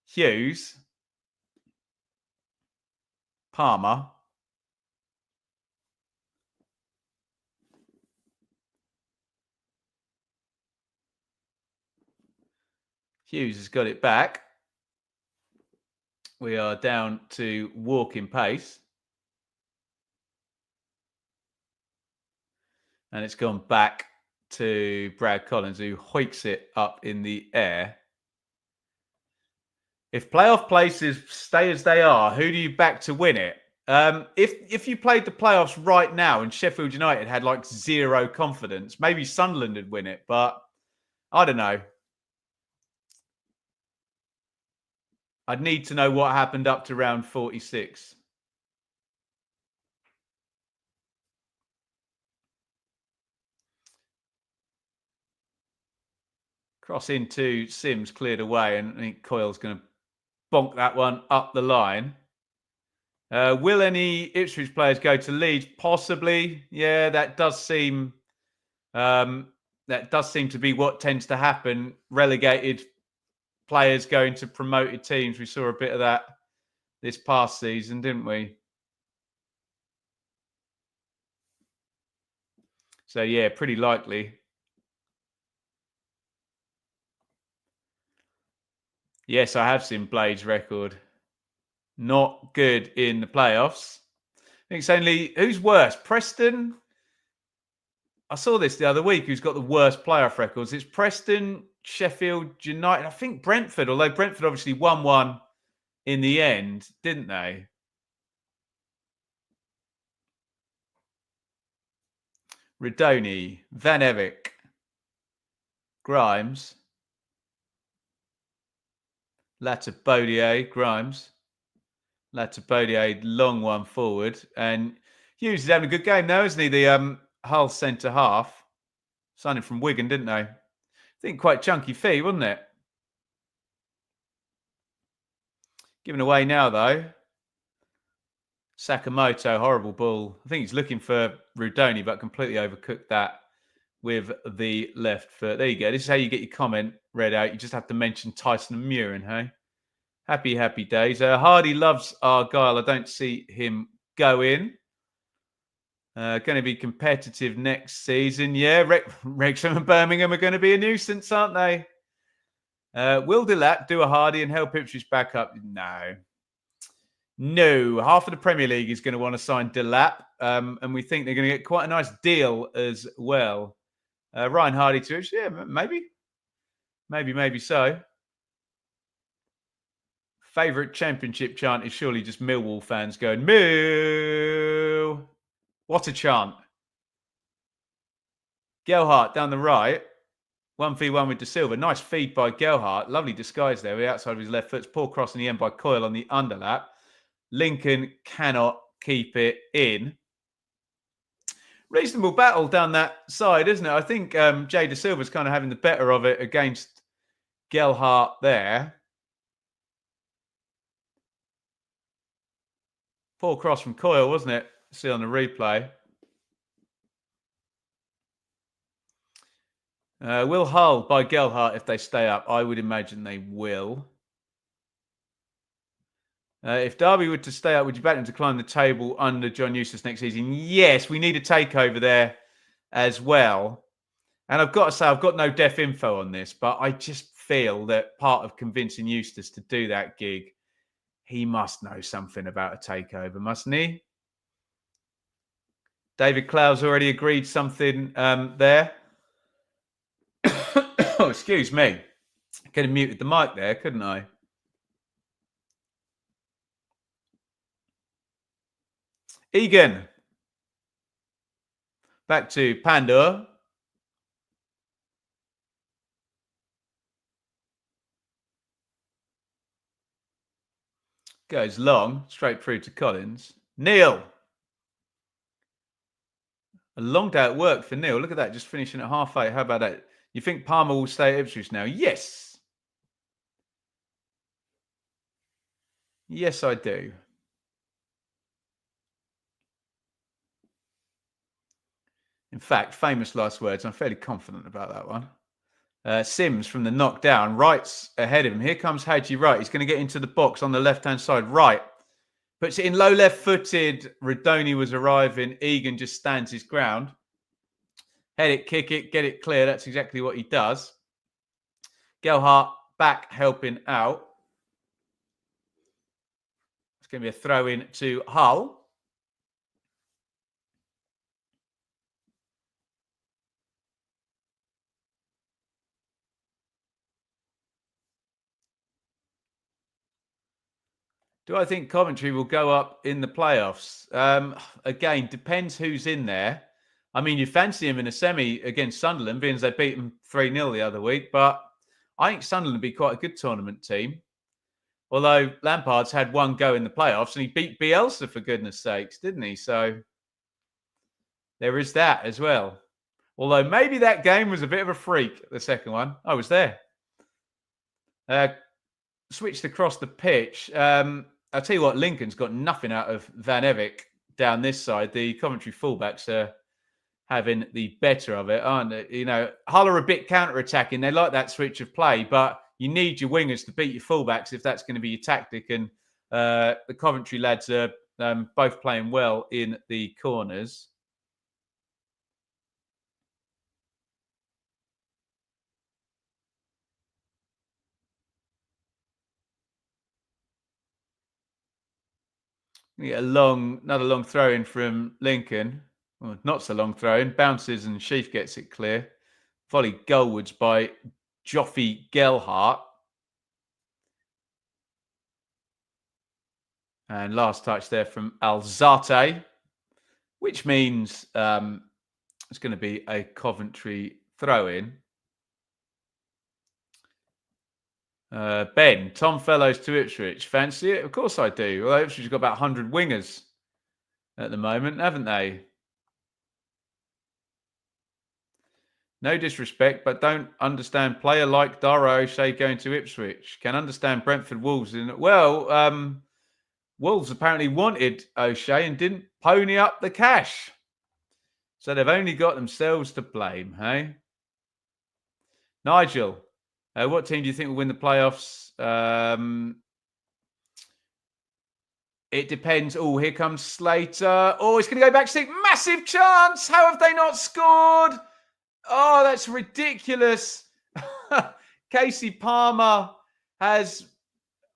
Hughes. Palmer. Hughes has got it back. We are down to walking pace. And it's gone back to Brad Collins, who hoiks it up in the air. If playoff places stay as they are, who do you back to win it? If you played the playoffs right now and Sheffield United had like 0 confidence, maybe Sunderland would win it, but I don't know. I'd need to know what happened up to round 46. Cross into Sims, cleared away, and I think Coyle's going to bonk that one up the line. Will any Ipswich players go to Leeds? Possibly. Yeah, that does seem to be what tends to happen. Relegated players going to promoted teams. We saw a bit of that this past season, didn't we? So yeah, pretty likely. Yes, I have seen Blade's record. Not good in the playoffs. I think it's only, who's worse? Preston? I saw this the other week. Who's got the worst playoff records? It's Preston, Sheffield United. I think Brentford, although Brentford obviously won one in the end, didn't they? Redoni, Van Erik, Grimes, Latabodier, Grimes, Latabodier, long one forward. And Hughes is having a good game now, isn't he? The Hull centre half. Signed him from Wigan, didn't they? I think quite chunky fee, wasn't it? Given away now, though. Sakamoto, horrible ball. I think he's looking for Rudoni, but completely overcooked that with the left foot. There you go. This is how you get your comment read out. You just have to mention Tyson and Murin, hey? Happy, happy days. Hardy loves Argyle. I don't see him go in. Going to be competitive next season. Yeah, Wrexham and Birmingham are going to be a nuisance, aren't they? Will Delap do a Hardy and help Ipswich back up? No. Half of the Premier League is going to want to sign Delap, and we think they're going to get quite a nice deal as well. Ryan Hardy to Ipswich? Yeah, maybe so. Favourite Championship chant is surely just Millwall fans going, Moo! What a chant. Gelhardt down the right. 1v1 with De Silva. Nice feed by Gelhardt. Lovely disguise there. The outside of his left foot. Poor cross in the end by Coyle on the underlap. Lincoln cannot keep it in. Reasonable battle down that side, isn't it? I think Jay De Silva's kind of having the better of it against Gelhardt there. Poor cross from Coyle, wasn't it? See on the replay. Will Hull by Gelhardt if they stay up? I would imagine they will. If Derby were to stay up, would you back them to climb the table under John Eustace next season? Yes, we need a takeover there as well. And I've got to say, I've got no def info on this, but I just feel that part of convincing Eustace to do that gig, he must know something about a takeover, mustn't he? David Clow's already agreed something there. Oh, excuse me. Could have muted the mic there, couldn't I? Egan. Back to Pandor. Goes long, straight through to Collins. Neil. A long day at work for Neil. Look at that, just finishing at 8:30. How about that? You think Palmer will stay at Ipswich now? Yes. Yes, I do. In fact, famous last words. I'm fairly confident about that one. Sims from the knockdown. Wright's ahead of him. Here comes Haji Wright. He's going to get into the box on the left-hand side. Wright puts it in low left-footed. Redoni was arriving. Egan just stands his ground. Head it, kick it, get it clear. That's exactly what he does. Gelhardt back helping out. It's going to be a throw in to Hull. Do I think Coventry will go up in the playoffs? Again, depends who's in there. I mean, you fancy him in a semi against Sunderland, being as they beat them 3-0 the other week. But I think Sunderland would be quite a good tournament team. Although Lampard's had one go in the playoffs and he beat Bielsa, for goodness sakes, didn't he? So there is that as well. Although maybe that game was a bit of a freak, the second one. I was there. Switched across the pitch. I'll tell you what, Lincoln's got nothing out of Van Evik down this side. The Coventry fullbacks are having the better of it, aren't they? You know, Hull are a bit counter-attacking. They like that switch of play, but you need your wingers to beat your fullbacks if that's going to be your tactic. And the Coventry lads are both playing well in the corners. We get another long throw in from Lincoln. Well, not so long throw in. Bounces and Sheaf gets it clear. Volley goalwards by Joffe Gelhardt. And last touch there from Alzate, which means it's going to be a Coventry throw-in. Ben, Tom Fellows to Ipswich. Fancy it? Of course I do. Well, Ipswich have got about 100 wingers at the moment, haven't they? No disrespect, but don't understand player like Dara O'Shea going to Ipswich. Can understand Brentford Wolves. Wolves apparently wanted O'Shea and didn't pony up the cash. So they've only got themselves to blame, hey? Nigel, what team do you think will win the playoffs? It depends. Oh, here comes Slater. Oh, it's going to go back six. Massive chance. How have they not scored? Oh, that's ridiculous. Casey Palmer has...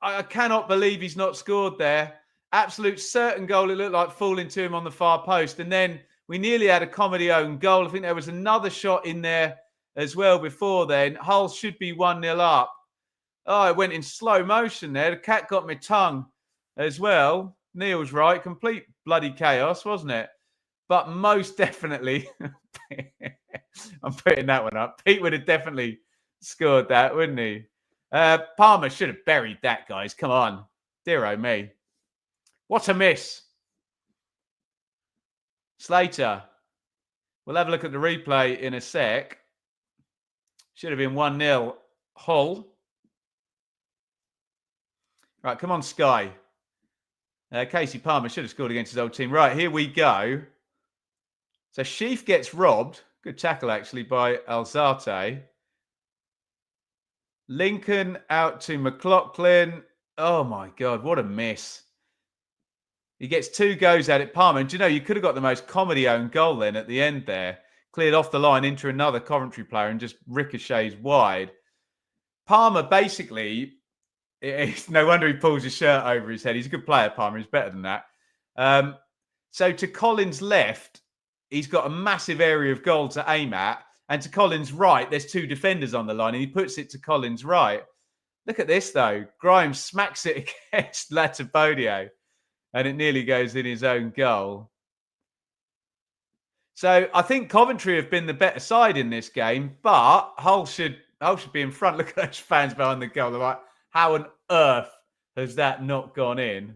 I cannot believe he's not scored there. Absolute certain goal. It looked like falling to him on the far post. And then we nearly had a comedy own goal. I think there was another shot in there as well before then. Hull should be 1-0 up. Oh, it went in slow motion there. The cat got my tongue as well. Neil's right. Complete bloody chaos, wasn't it? But most definitely, I'm putting that one up. Pete would have definitely scored that, wouldn't he? Palmer should have buried that, guys. Come on. Dear oh me. What a miss. Slater. We'll have a look at the replay in a sec. Should have been 1-0 Hull. Right, come on, Sky. Casey Palmer should have scored against his old team. Right, here we go. So Sheaf gets robbed. Good tackle, actually, by Alzate. Lincoln out to McLaughlin. Oh, my God. What a miss. He gets two goes at it. Palmer. And do you know, you could have got the most comedy own goal then at the end there. Cleared off the line into another Coventry player and just ricochets wide. Palmer, basically, it's no wonder he pulls his shirt over his head. He's a good player, Palmer. He's better than that. So to Collins' left, he's got a massive area of goal to aim at. And to Collins' right, there's two defenders on the line, and he puts it to Collins' right. Look at this, though. Grimes smacks it against Latibodio, and it nearly goes in his own goal. So I think Coventry have been the better side in this game, but Hull should be in front. Look at those fans behind the goal. They're like, how on earth has that not gone in?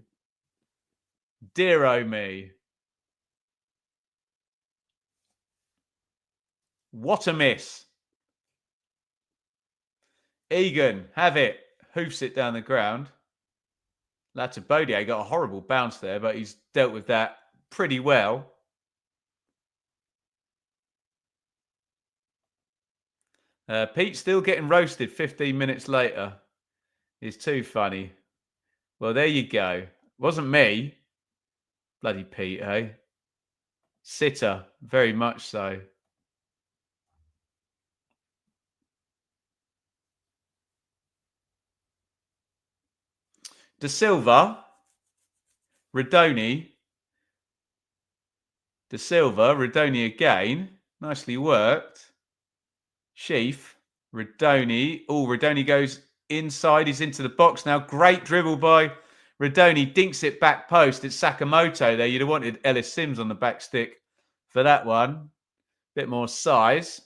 Dear oh me. What a miss. Egan, have it. Hoofs it down the ground. Latibodio got a horrible bounce there, but he's dealt with that pretty well. Pete still getting roasted 15 minutes later. It's too funny. Well, there you go. Wasn't me. Bloody Pete, eh? Sitter, very much so. De Silva, Redoni. De Silva, Redoni again. Nicely worked. Sheaf, Redoni. Oh, Redoni goes inside. He's into the box now. Great dribble by Redoni. Dinks it back post. It's Sakamoto there. You'd have wanted Ellis Sims on the back stick for that one. Bit more size.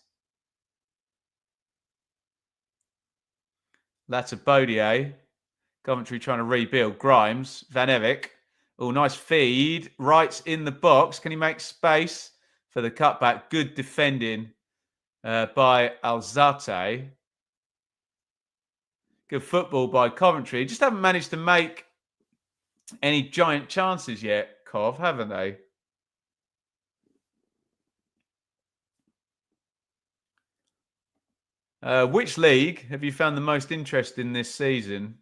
Latibodio. Coventry trying to rebuild. Grimes. Van Evik. Oh, nice feed. Wright's in the box. Can he make space for the cutback? Good defending by Alzate. Good football by Coventry. Just haven't managed to make any giant chances yet, Cov, haven't they? Which league have you found the most interest in this season?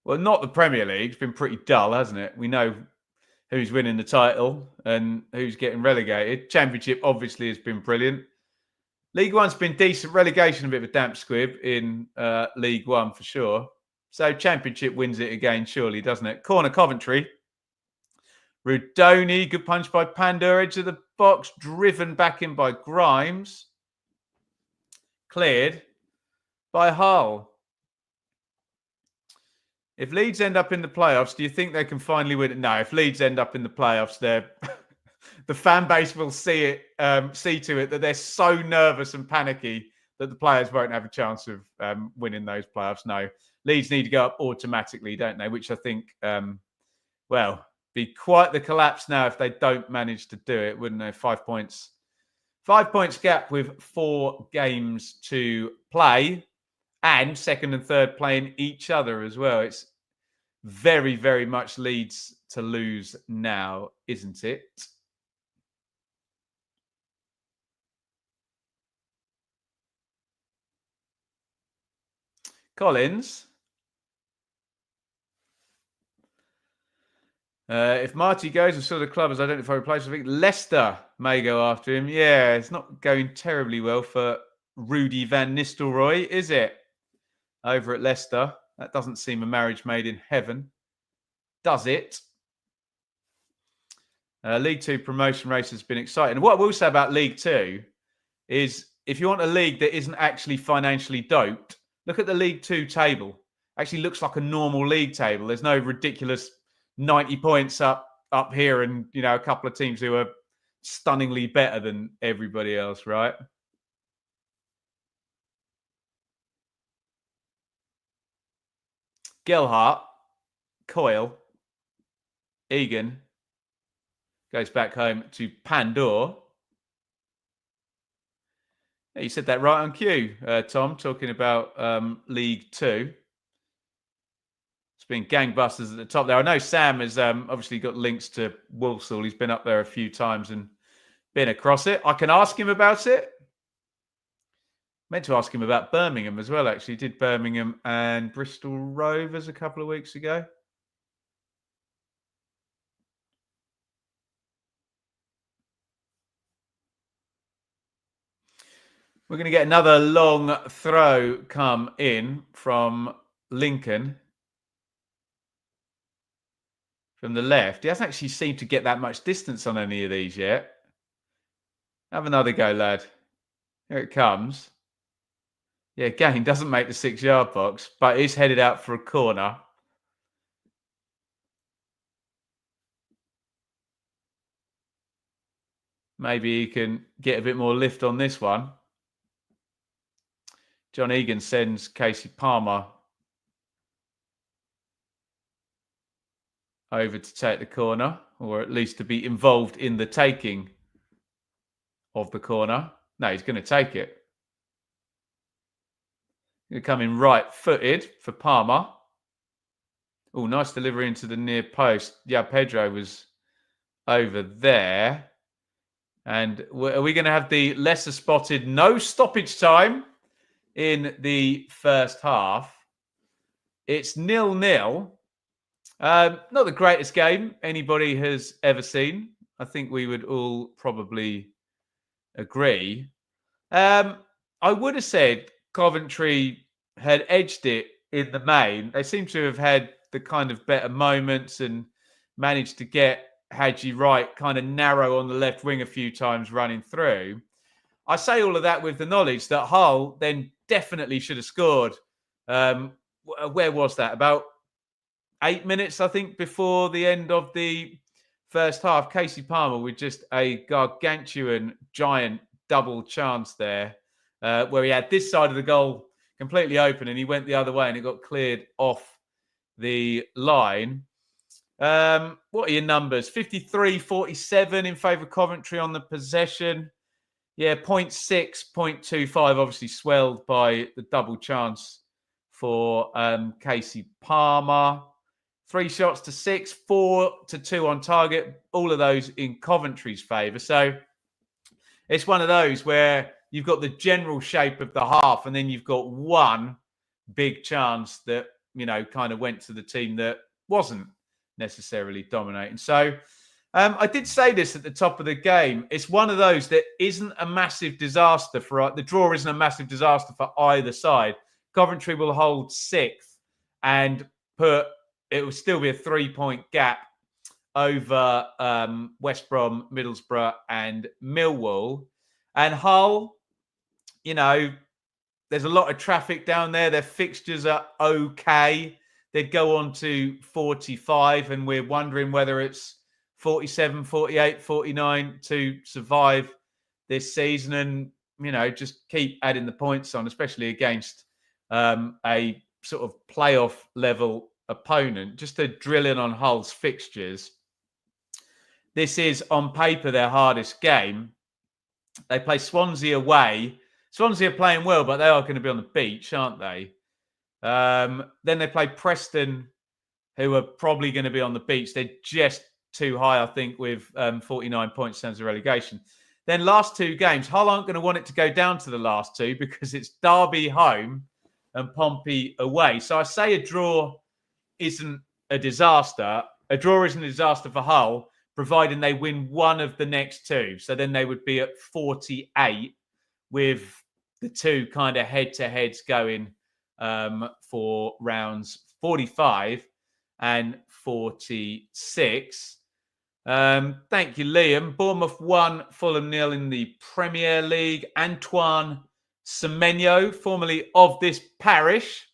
Well, not the Premier League. It's been pretty dull, hasn't it? We know who's winning the title and who's getting relegated. Championship obviously has been brilliant. League One's been decent. Relegation a bit of a damp squib in League One for sure. So Championship wins it again, surely, doesn't it? Corner Coventry. Rudoni, good punch by Pandur, edge of the box, driven back in by Grimes. Cleared by Hull. If Leeds end up in the playoffs, do you think they can finally win it? No, if Leeds end up in the playoffs, the fan base will see to it that they're so nervous and panicky that the players won't have a chance of winning those playoffs. No, Leeds need to go up automatically, don't they? Which I think, be quite the collapse now if they don't manage to do it, wouldn't they? 5 points. 5 points gap with 4 games to play, and second and third playing each other as well. It's very, very much Leeds to lose now, isn't it? Collins. If Marty goes and so the club has identified a replacement, I think Leicester may go after him. Yeah, it's not going terribly well for Rudy Van Nistelrooy, is it? Over at Leicester. That doesn't seem a marriage made in heaven, does it? League Two promotion race has been exciting. What I will say about League Two is if you want a league that isn't actually financially doped, look at the League Two table. Actually looks like a normal league table. There's no ridiculous 90 points up here and, a couple of teams who are stunningly better than everybody else, right? Gelhart, Coyle, Egan goes back home to Pandur. Yeah, you said that right on cue, Tom, talking about League Two. It's been gangbusters at the top there. I know Sam has obviously got links to Walsall. He's been up there a few times and been across it. I can ask him about it. Meant to ask him about Birmingham as well, actually. Did Birmingham and Bristol Rovers a couple of weeks ago. We're going to get another long throw come in from Lincoln. From the left. He hasn't actually seemed to get that much distance on any of these yet. Have another go, lad. Here it comes. Yeah, again, doesn't make the 6-yard box, but is headed out for a corner. Maybe he can get a bit more lift on this one. John Egan sends Casey Palmer over to take the corner, or at least to be involved in the taking of the corner. No, he's going to take it. Going to come in right-footed for Palmer. Oh, nice delivery into the near post. Yeah, Pedro was over there. And are we going to have the lesser spotted no stoppage time in the first half? It's 0-0. Not the greatest game anybody has ever seen. I think we would all probably agree. I would have said Coventry had edged it in the main. They seem to have had the kind of better moments and managed to get Hadji Wright kind of narrow on the left wing a few times running through. I say all of that with the knowledge that Hull then definitely should have scored. Where was that? About 8 minutes, I think, before the end of the first half. Casey Palmer with just a gargantuan, giant double chance there, where he had this side of the goal completely open and he went the other way and it got cleared off the line. What are your numbers? 53-47 in favour of Coventry on the possession. Yeah, 0.6, 0.25, obviously swelled by the double chance for Casey Palmer. 3 shots to 6, 4 to 2 on target, all of those in Coventry's favour. So it's one of those where you've got the general shape of the half, and then you've got one big chance that, kind of went to the team that wasn't necessarily dominating. So I did say this at the top of the game. It's one of those that isn't a massive disaster for the draw. Isn't a massive disaster for either side. Coventry will hold 6th and it will still be a 3-point gap over West Brom, Middlesbrough, and Millwall. And Hull, there's a lot of traffic down there. Their fixtures are okay. They'd go on to 45, and we're wondering whether it's 47, 48, 49 to survive this season and, just keep adding the points on, especially against a sort of playoff level opponent. Just to drill in on Hull's fixtures, this is on paper their hardest game. They play Swansea away. Swansea are playing well, but they are going to be on the beach, aren't they? Then they play Preston, who are probably going to be on the beach. They're just too high, I think, with 49 points in terms of relegation. Then last 2 games, Hull aren't going to want it to go down to the last 2 because it's Derby home and Pompey away. So I say a draw isn't a disaster. A draw isn't a disaster for Hull, providing they win one of the next 2. So then they would be at 48 with the 2 kind of head-to-heads going for rounds 45 and 46. Thank you, Liam. Bournemouth 1, Fulham 0 in the Premier League. Antoine Semenyo, formerly of this parish,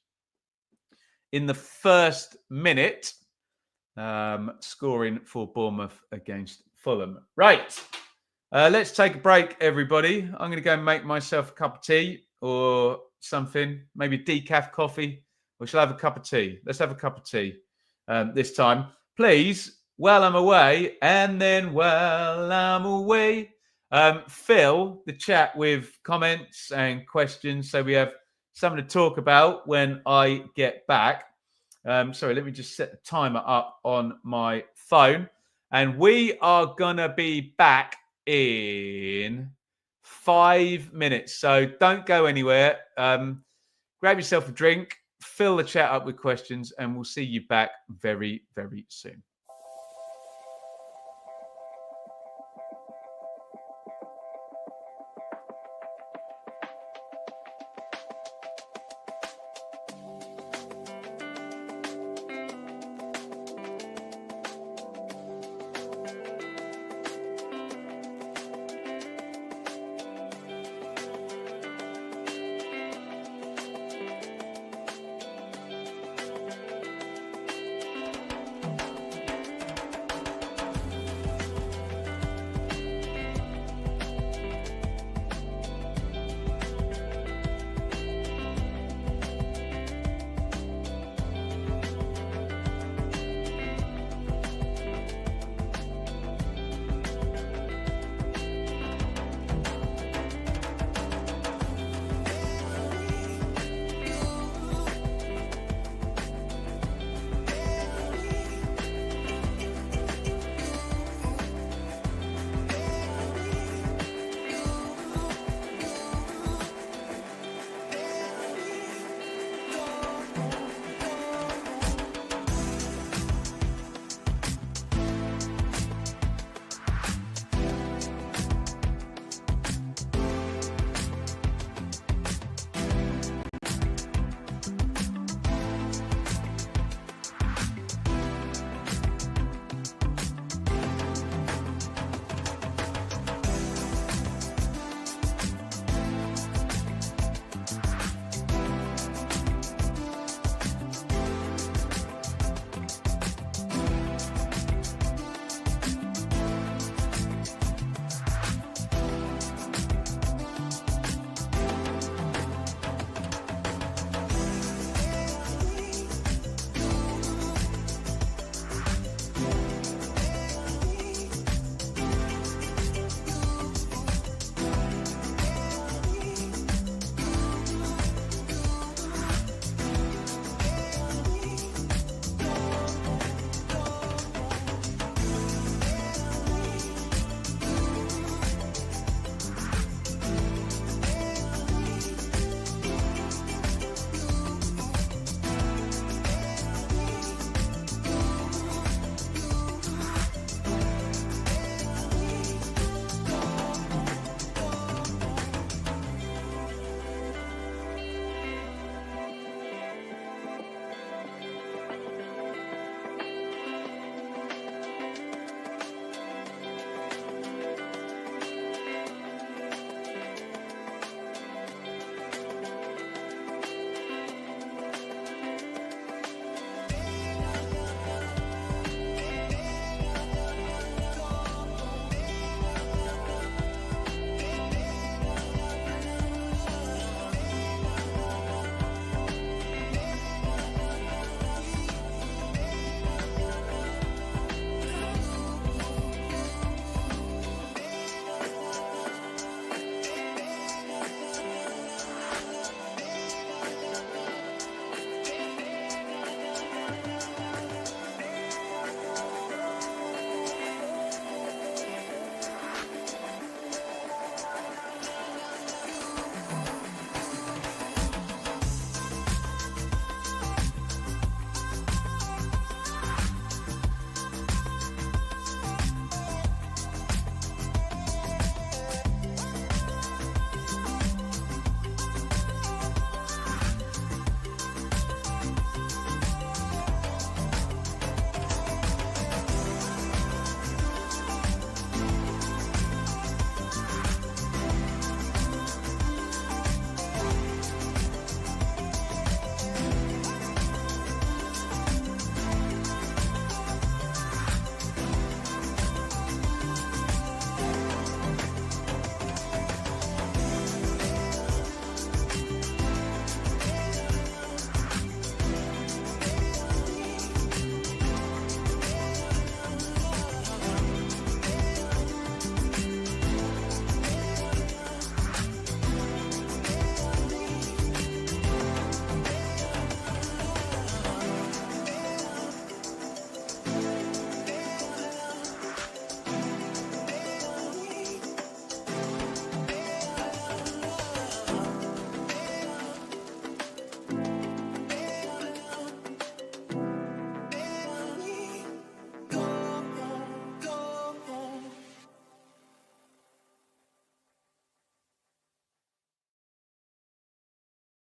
in the first minute, scoring for Bournemouth against Fulham. Right. Let's take a break, everybody. I'm going to go and make myself a cup of tea or something, maybe decaf coffee, or shall I have a cup of tea? Let's have a cup of tea this time. Please, while I'm away, and then while I'm away, fill the chat with comments and questions so we have something to talk about when I get back. Sorry, let me just set the timer up on my phone. And we are going to be back in 5 minutes. So don't go anywhere. Grab yourself a drink, fill the chat up with questions, and we'll see you back very, very soon.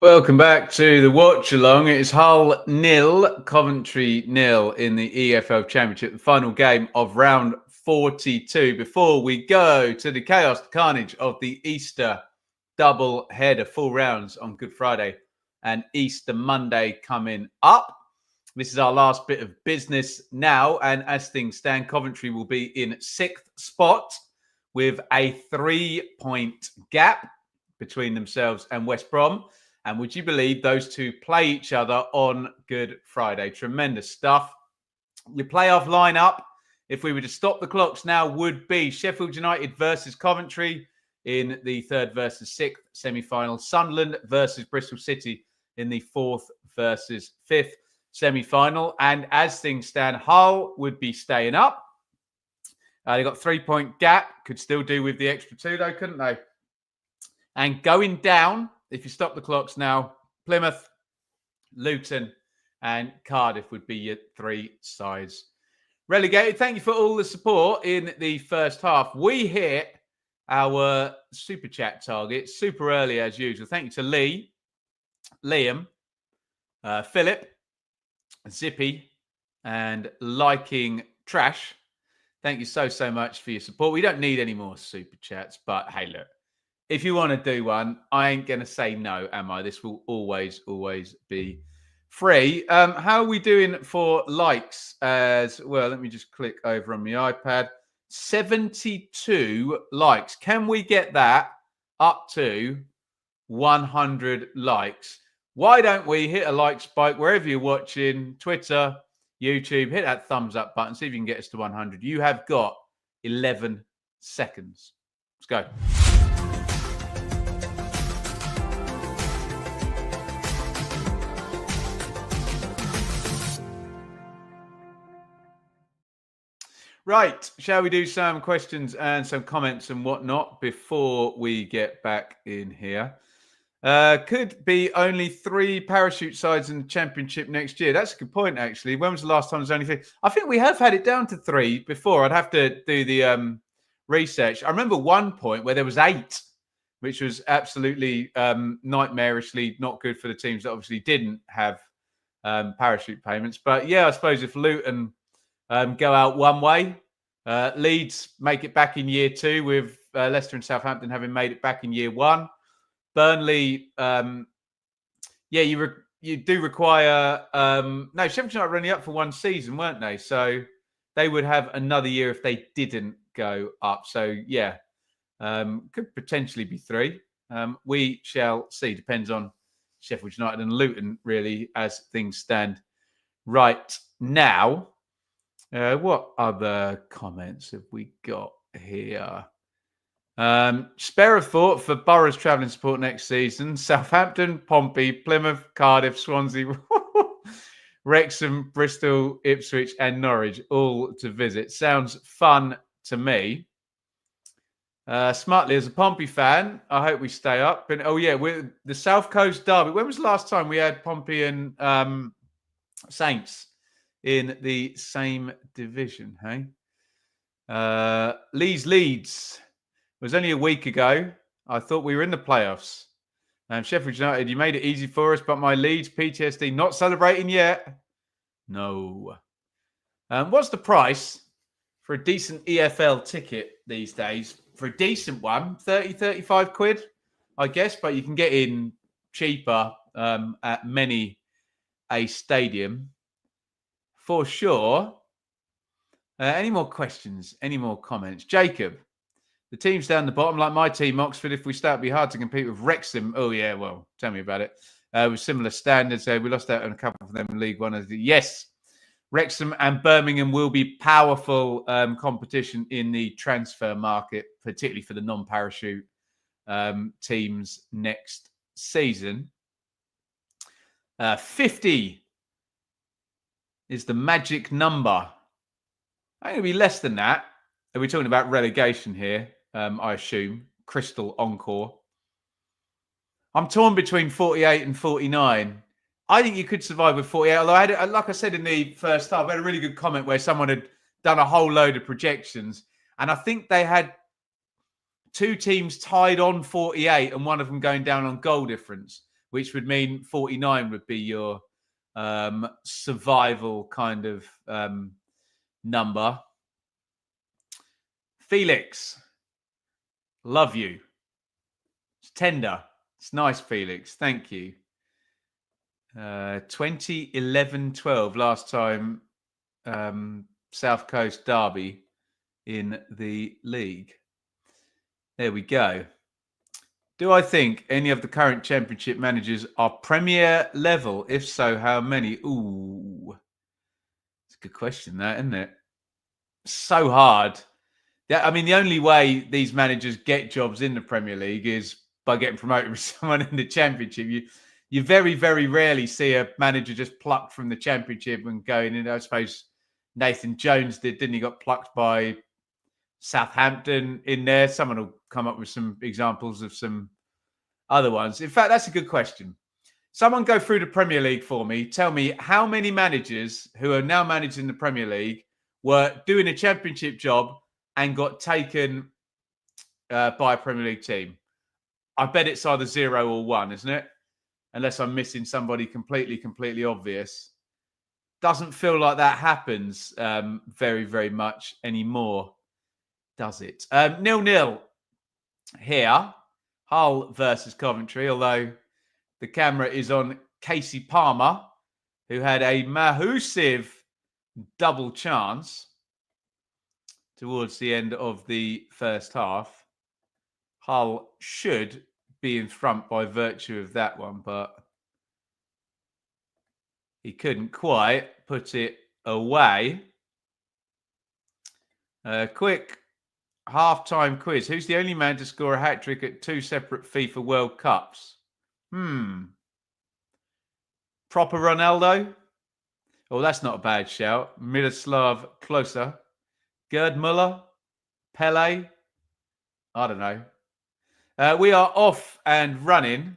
Welcome back to the watch along. It is Hull 0, Coventry 0 in the EFL Championship, the final game of round 42. Before we go to the chaos, the carnage of the Easter double header, full rounds on Good Friday and Easter Monday coming up. This is our last bit of business now, and as things stand, Coventry will be in 6th spot with a 3-point gap between themselves and West Brom. And would you believe those two play each other on Good Friday? Tremendous stuff. Your playoff lineup, if we were to stop the clocks now, would be Sheffield United versus Coventry in the 3rd versus 6th semi-final. Sunderland versus Bristol City in the 4th versus 5th semi-final. And as things stand, Hull would be staying up. They got 3-point gap. Could still do with the extra 2, though, couldn't they? And going down, if you stop the clocks now, Plymouth, Luton, and Cardiff would be your 3 sides relegated. Thank you for all the support in the first half. We hit our super chat target super early as usual. Thank you to Lee, Liam, Philip, Zippy, and Liking Trash. Thank you so much for your support. We don't need any more super chats, but hey, look. If you want to do one, I ain't going to say no, am I? This will always be free. How are we doing for likes as well? Let me just click over on my iPad. 72 likes. Can we get that up to 100 likes? Why don't we hit a like spike wherever you're watching, Twitter, YouTube, hit that thumbs up button, see if you can get us to 100. You have got 11 seconds. Let's go. Right, shall we do some questions and some comments and whatnot before we get back in here? Could be only 3 parachute sides in the Championship next year. That's a good point, actually. When was the last time there's only 3? I think we have had it down to 3 before. I'd have to do the research. I remember one point where there was 8, which was absolutely nightmarishly not good for the teams that obviously didn't have parachute payments. But yeah, I suppose if Luton go out one way, Leeds make it back in year 2 with Leicester and Southampton having made it back in year 1. Burnley, you do require. No, Sheffield United were only up for 1 season, weren't they? So they would have another year if they didn't go up. So yeah, could potentially be 3. We shall see. Depends on Sheffield United and Luton, really, as things stand right now. What other comments have we got here? Spare a thought for Borough's travelling support next season. Southampton, Pompey, Plymouth, Cardiff, Swansea, Wrexham, Bristol, Ipswich, and Norwich, all to visit. Sounds fun to me. Smartly, as a Pompey fan, I hope we stay up. And we're the South Coast Derby. When was the last time we had Pompey and Saints in the same division? Hey, Leeds. It was only a week ago. I thought we were in the playoffs. Sheffield United, you made it easy for us, but my Leeds PTSD not celebrating yet. No. What's the price for a decent EFL ticket these days? For a decent one, 30, 35 quid, I guess, but you can get in cheaper at many a stadium for sure. Any more questions? Any more comments? Jacob. The teams down the bottom, like my team, Oxford, if we start, it'll be hard to compete with Wrexham. Oh, yeah, well, tell me about it. With similar standards, we lost out on a couple of them in League One. Yes, Wrexham and Birmingham will be powerful competition in the transfer market, particularly for the non-parachute teams next season. 50 is the magic number. I think it'll be less than that. Are we talking about relegation here? I assume. Crystal Encore. I'm torn between 48 and 49. I think you could survive with 48. Although like I said in the first half, I had a really good comment where someone had done a whole load of projections. And I think they had 2 teams tied on 48 and one of them going down on goal difference. which would mean 49 would be your survival kind of number. Felix, love you. It's tender. It's nice, Felix. Thank you. 2011-12, last time South Coast derby in the league. There we go. Do I think any of the current Championship managers are Premier level? If so, how many? Ooh, it's a good question, that, isn't it? So hard. Yeah, I mean, the only way these managers get jobs in the Premier League is by getting promoted with someone in the Championship. You very, very rarely see a manager just plucked from the Championship and going in. I suppose Nathan Jones didn't he? Got plucked by Southampton in there. Someone will come up with some examples of some other ones. In fact, that's a good question. Someone go through the Premier League for me. Tell me how many managers who are now managing the Premier League were doing a Championship job and got taken by a Premier League team. I bet it's either 0 or 1, isn't it? Unless I'm missing somebody completely obvious. Doesn't feel like that happens very, very much anymore, does it? 0-0 here. Hull versus Coventry, although the camera is on Casey Palmer, who had a massive double chance towards the end of the first half. Hull should be in front by virtue of that one, but he couldn't quite put it away. Quick half-time quiz. Who's the only man to score a hat-trick at 2 separate FIFA World Cups? Proper Ronaldo? Oh, that's not a bad shout. Miroslav Klose. Gerd Muller? Pele? I don't know. We are off and running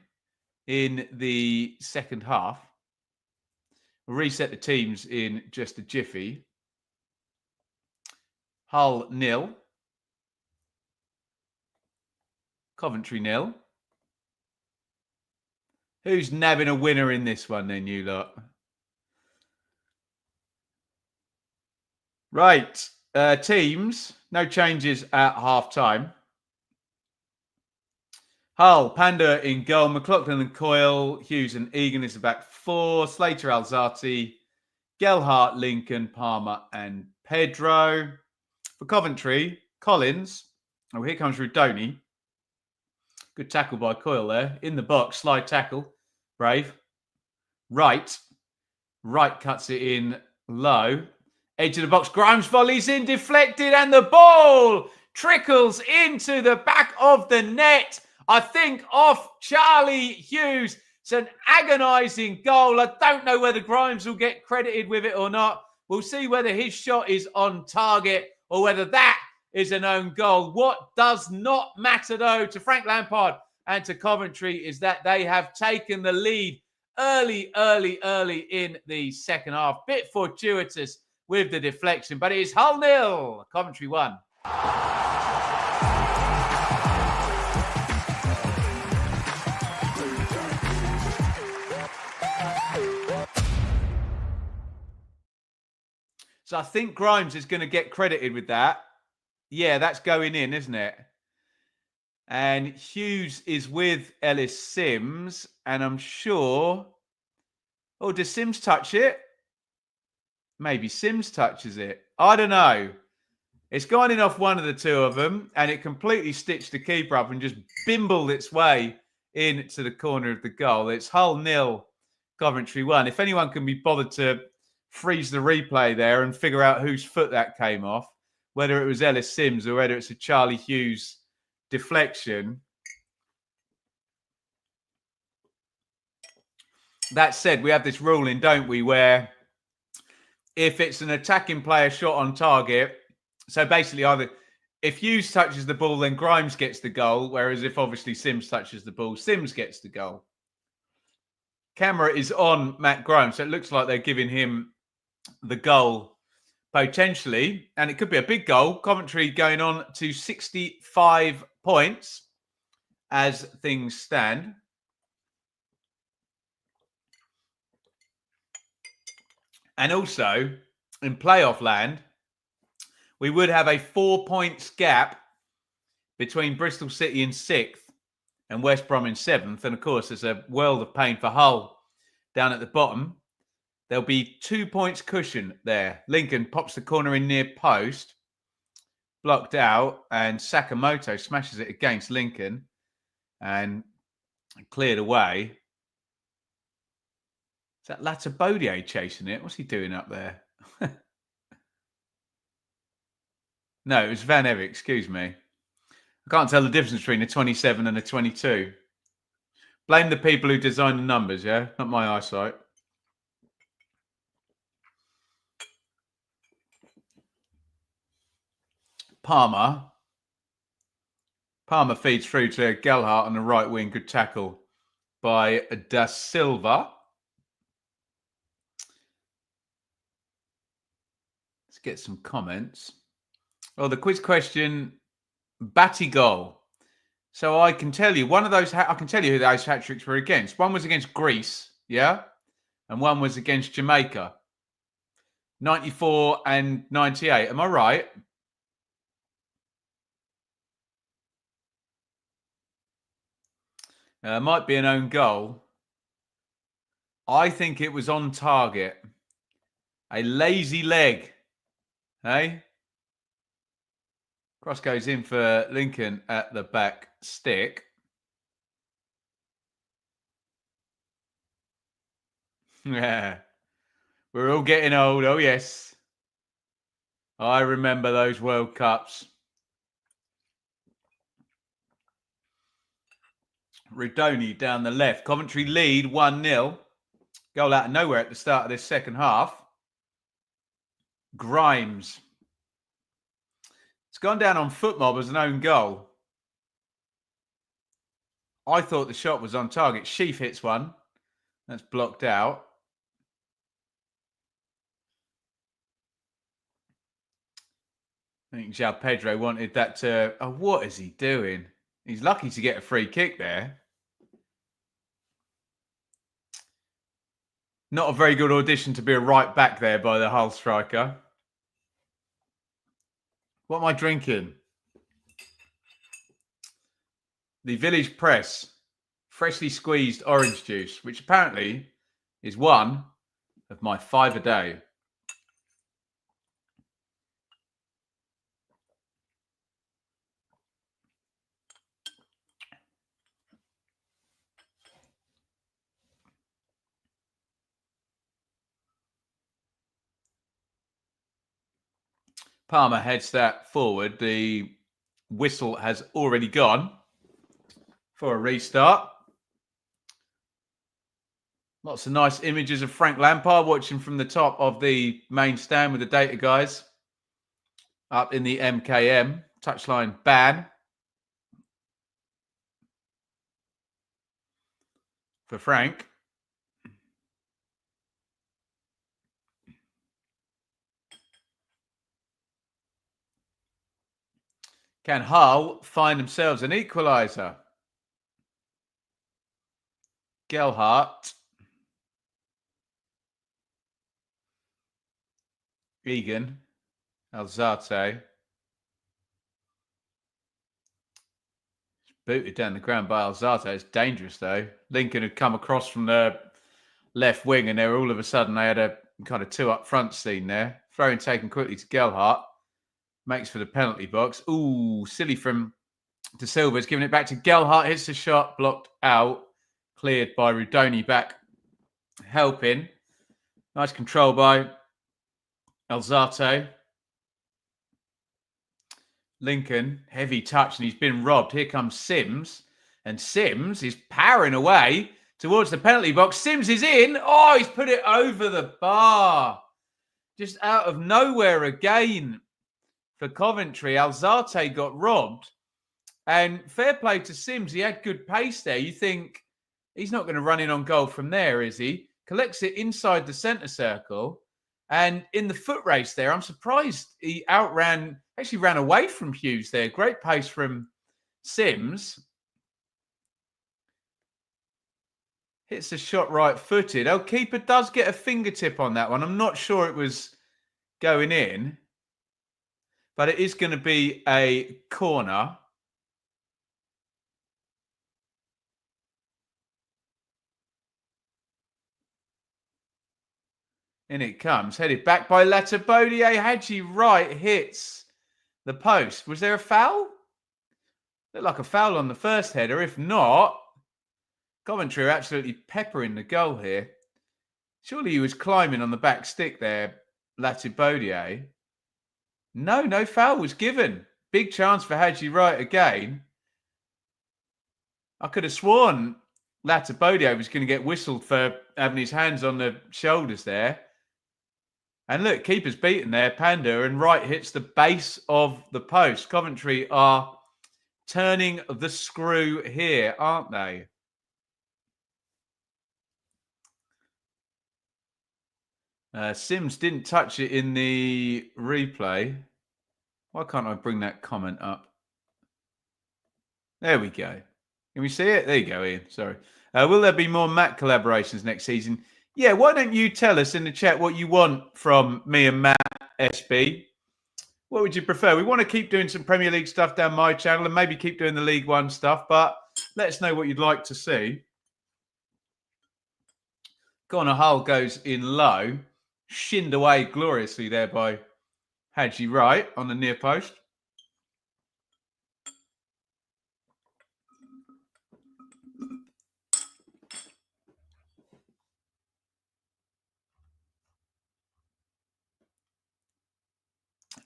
in the second half. We'll reset the teams in just a jiffy. Hull 0. Coventry 0. Who's nabbing a winner in this one then, you lot? Right. Teams. No changes at half-time. Hull, Panda in goal, McLaughlin and Coyle, Hughes and Egan is the back 4, Slater, Alzati, Gelhart, Lincoln, Palmer and Pedro. For Coventry, Collins. Oh, here comes Rudoni. Good tackle by Coyle there. In the box, slide tackle. Brave. Right cuts it in low. Edge of the box, Grimes volleys in, deflected, and the ball trickles into the back of the net. I think off Charlie Hughes. It's an agonising goal. I don't know whether Grimes will get credited with it or not. We'll see whether his shot is on target or whether that is an own goal. What does not matter, though, to Frank Lampard and to Coventry is that they have taken the lead early in the second half. Bit fortuitous with the deflection, but it is Hull 0, Coventry 1. So I think Grimes is going to get credited with that. Yeah, that's going in, isn't it? And Hughes is with Ellis Sims, and I'm sure... Oh, does Sims touch it? Maybe Sims touches it. I don't know. It's gone in off one of the two of them, and it completely stitched the keeper up and just bimbled its way into the corner of the goal. It's Hull 0, Coventry 1. If anyone can be bothered to freeze the replay there and figure out whose foot that came off, whether it was Ellis Sims or whether it's a Charlie Hughes deflection. That said, we have this ruling, don't we, where if it's an attacking player shot on target, so basically either if Hughes touches the ball, then Grimes gets the goal, whereas if obviously Sims touches the ball, Sims gets the goal. Camera is on Matt Grimes, so it looks like they're giving him the goal potentially, and it could be a big goal. Coventry going on to 65 points as things stand. And also, in playoff land, we would have a 4 points gap between Bristol City in 6th and West Brom in 7th. And of course, there's a world of pain for Hull down at the bottom. There'll be 2 points cushion there. Lincoln pops the corner in near post, blocked out, and Sakamoto smashes it against Lincoln and cleared away. Is that Latabodier chasing it? What's he doing up there? No, it was Van Erik, excuse me. I can't tell the difference between a 27 and a 22. Blame the people who designed the numbers, yeah? Not my eyesight. Palmer feeds through to Gelhardt on the right wing. Good tackle by Da Silva. Let's get some comments. Oh, the quiz question, Batty goal. So I can tell you one of those. I can tell you who those hat tricks were against. One was against Greece, yeah, and one was against Jamaica. 94 and 98. Am I right? Might be an own goal. I think it was on target. A lazy leg. Hey? Cross goes in for Lincoln at the back stick. Yeah. We're all getting old. Oh, yes. I remember those World Cups. Rudoni down the left. Coventry lead 1-0. Goal out of nowhere at the start of this second half. Grimes. It's gone down on Footmob as an own goal. I thought the shot was on target. Sheaf hits one. That's blocked out. I think João Pedro wanted that to... Oh, what is he doing? He's lucky to get a free kick there. Not a very good audition to be a right back there by the Hull striker. What am I drinking? The Village Press freshly squeezed orange juice, which apparently is one of my 5 a day. Palmer heads that forward. The whistle has already gone for a restart. Lots of nice images of Frank Lampard watching from the top of the main stand with the data guys up in the MKM. Touchline ban for Frank. Can Hull find themselves an equalizer? Gelhardt. Egan. Alzate. Booted down the ground by Alzate. It's dangerous, though. Lincoln had come across from the left wing, and all of a sudden they had a kind of 2 up front scene there. Throw-in taken quickly to Gelhardt. Makes for the penalty box. Ooh, silly from De Silva's giving it back to Gelhardt. Hits the shot, blocked out. Cleared by Rudoni back helping. Nice control by Alzate. Lincoln, heavy touch, and he's been robbed. Here comes Sims. And Sims is powering away towards the penalty box. Sims is in. Oh, he's put it over the bar. Just out of nowhere again for Coventry. Alzate got robbed. And fair play to Sims. He had good pace there. You think he's not going to run in on goal from there, is he? Collects it inside the centre circle. And in the foot race there, I'm surprised he actually ran away from Hughes there. Great pace from Sims. Hits the shot right-footed. Oh, keeper does get a fingertip on that one. I'm not sure it was going in, but it is going to be a corner. In it comes, headed back by Latabodier. Hadji Wright hits the post. Was there a foul? Looked like a foul on the first header. If not, Coventry are absolutely peppering the goal here. Surely he was climbing on the back stick there, Latabodier. No foul was given. Big chance for Hadji Wright again. I could have sworn Latabodier was going to get whistled for having his hands on the shoulders there. And look, keeper's beaten there, Panda, and Wright hits the base of the post. Coventry are turning the screw here, aren't they? Sims didn't touch it in the replay. Why can't I bring that comment up? There we go. Can we see it? There you go, Ian. Sorry. Will there be more Matt collaborations next season? Yeah, why don't you tell us in the chat what you want from me and Matt SB? What would you prefer? We want to keep doing some Premier League stuff down my channel and maybe keep doing the League One stuff, but let us know what you'd like to see. Connor Hull goes in low. Shinned away gloriously there by Hadji Wright on the near post.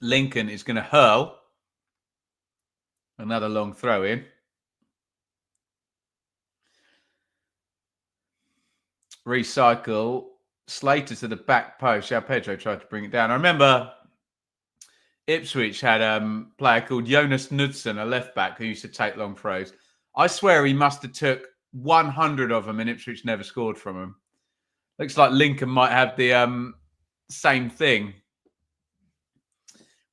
Lincoln is going to hurl. Another long throw in. Recycle. Slater to the back post. João Pedro tried to bring it down. I remember Ipswich had a player called Jonas Knudsen, a left back who used to take long throws. I swear he must have took 100 of them and Ipswich never scored from him. Looks like Lincoln might have the same thing.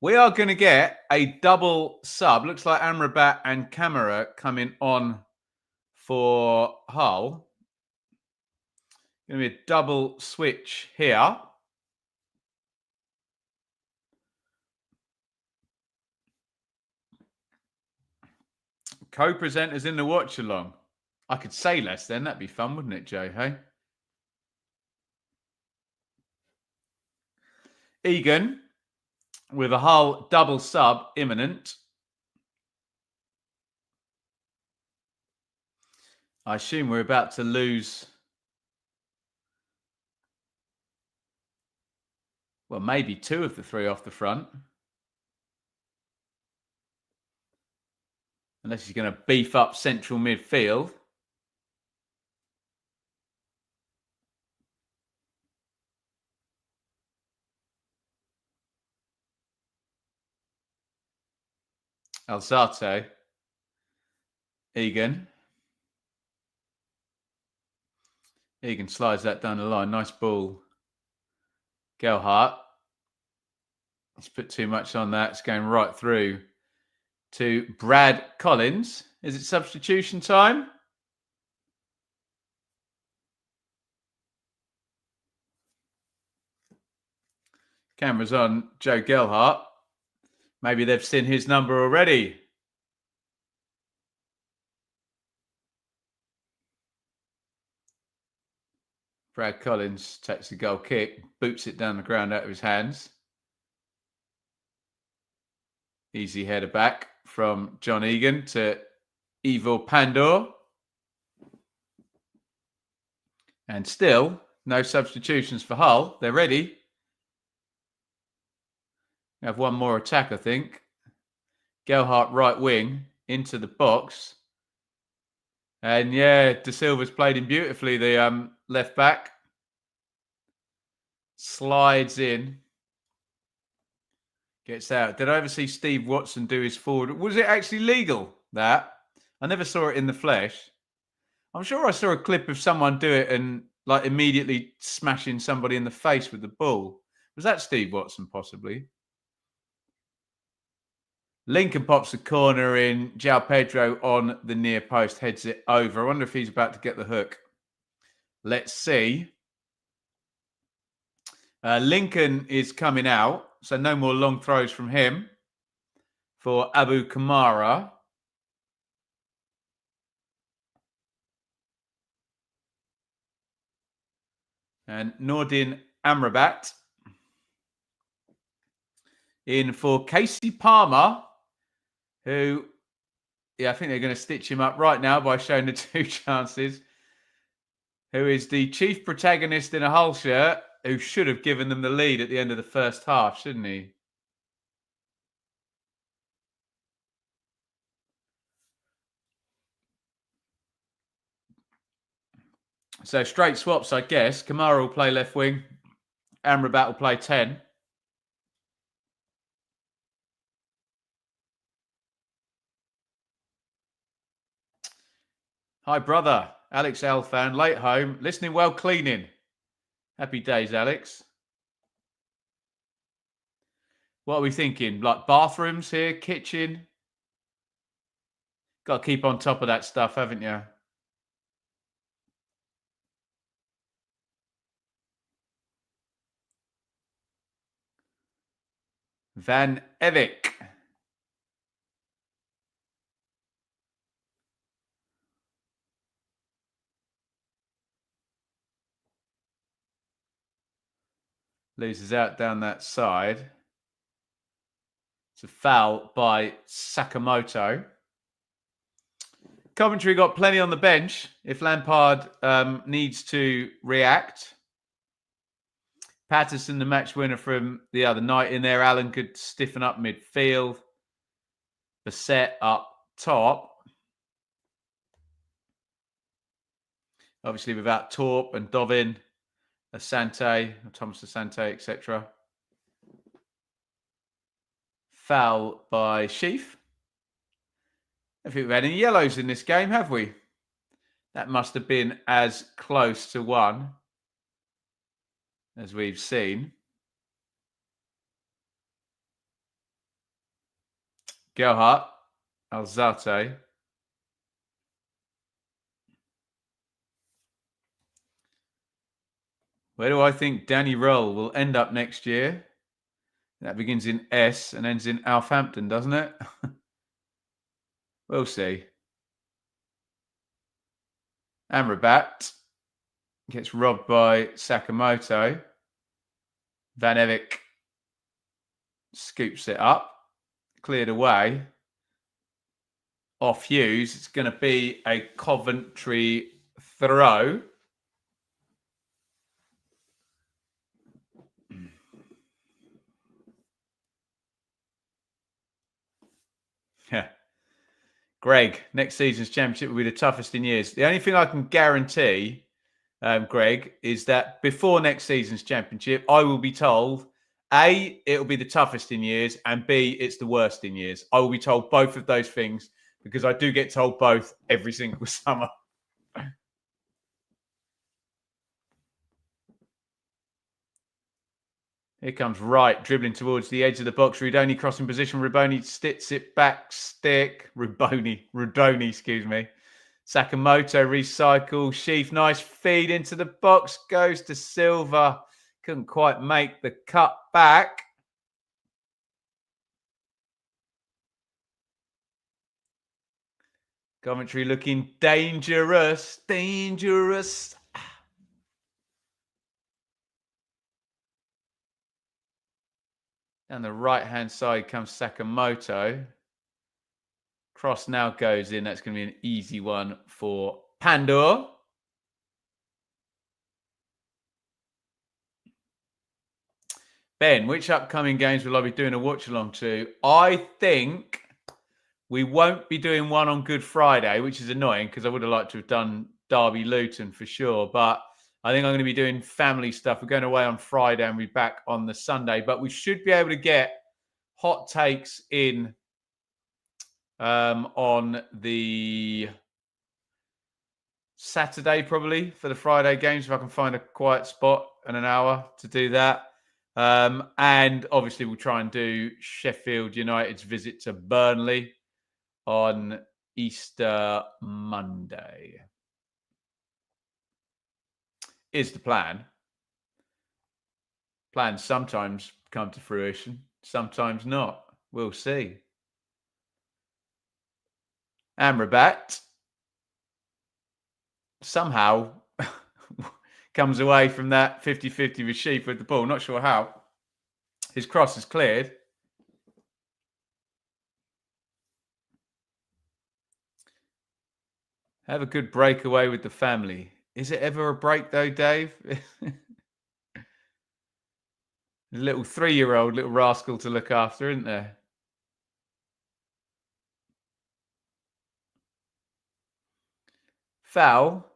We are going to get a double sub. Looks like Amrabat and Kamara coming on for Hull. Going to be a double switch here. Co-presenters in the watch along. I could say less then. That'd be fun, wouldn't it, Joe? Hey? Egan with a Hull double sub imminent. I assume we're about to lose. Well, maybe two of the three off the front. Unless he's going to beef up central midfield. Alzate. Egan. Egan slides that down the line. Nice ball. Gelhardt. He's put too much on that. It's going right through to Brad Collins. Is it substitution time? Camera's on Joe Gelhardt. Maybe they've seen his number already. Brad Collins takes the goal kick, boots it down the ground out of his hands. Easy header back from John Egan to Ivo Pandor. And still, no substitutions for Hull. They're ready. We have one more attack, I think. Gelhardt right wing into the box. And yeah, De Silva's played him beautifully, the left back. Slides in. Gets out. Did I ever see Steve Watson do his forward? Was it actually legal, that? I never saw it in the flesh. I'm sure I saw a clip of someone do it and like immediately smashing somebody in the face with the ball. Was that Steve Watson, possibly? Lincoln pops the corner in. João Pedro on the near post, heads it over. I wonder if he's about to get the hook. Let's see. Lincoln is coming out, so no more long throws from him for Abu Kamara. And Nordin Amrabat in for Casey Palmer, who, I think they're going to stitch him up right now by showing the 2 chances, who is the chief protagonist in a Hull shirt, who should have given them the lead at the end of the first half, shouldn't he? So straight swaps, I guess. Kamara will play left wing. Amrabat will play 10. Hi, brother. Alex L. fan, late home, listening while cleaning. Happy days, Alex. What are we thinking? Like bathrooms here, kitchen? Got to keep on top of that stuff, haven't you? Van Evik. Loses out down that side. It's a foul by Sakamoto. Coventry got plenty on the bench if Lampard needs to react. Patterson, the match winner from the other night in there. Allen could stiffen up midfield. Bassett up top. Obviously without Torp and Dovin, Asante, Thomas Asante, etc. Foul by Sheaf. I don't think we've had any yellows in this game, have we? That must have been as close to one as we've seen. Gerhardt, Alzate. Where do I think Danny Roll will end up next year? That begins in S and ends in Alphampton, doesn't it? We'll see. Amrabat gets robbed by Sakamoto. Van Evik scoops it up, cleared away. Off Hughes. It's going to be a Coventry throw. Yeah. Greg, next season's championship will be the toughest in years. The only thing I can guarantee, Greg, is that before next season's championship, I will be told, A, it'll be the toughest in years, and B, it's the worst in years. I will be told both of those things because I do get told both every single summer. Here comes Wright, dribbling towards the edge of the box. Rudoni crossing position. Ruboni stits it back, stick. Rudoni, excuse me. Sakamoto recycle. Sheaf, nice feed into the box. Goes to Silva. Couldn't quite make the cut back. Coventry looking dangerous. Dangerous. Down the right-hand side comes Sakamoto. Cross now goes in. That's going to be an easy one for Pandor. Ben, which upcoming games will I be doing a watch-along to? I think we won't be doing one on Good Friday, which is annoying because I would have liked to have done Derby Luton for sure. But I think I'm going to be doing family stuff. We're going away on Friday and we'll be back on the Sunday. But we should be able to get hot takes in on the Saturday, probably, for the Friday games, if I can find a quiet spot and an hour to do that. And obviously, we'll try and do Sheffield United's visit to Burnley on Easter Monday. is the plan. Plans sometimes come to fruition, sometimes not. We'll see. Amrabat somehow comes away from that 50-50 with Sheaf with the ball. Not sure how. His cross is cleared. Have a good breakaway with the family. Is it ever a break though, Dave? A little 3-year-old, little rascal to look after, isn't there? Foul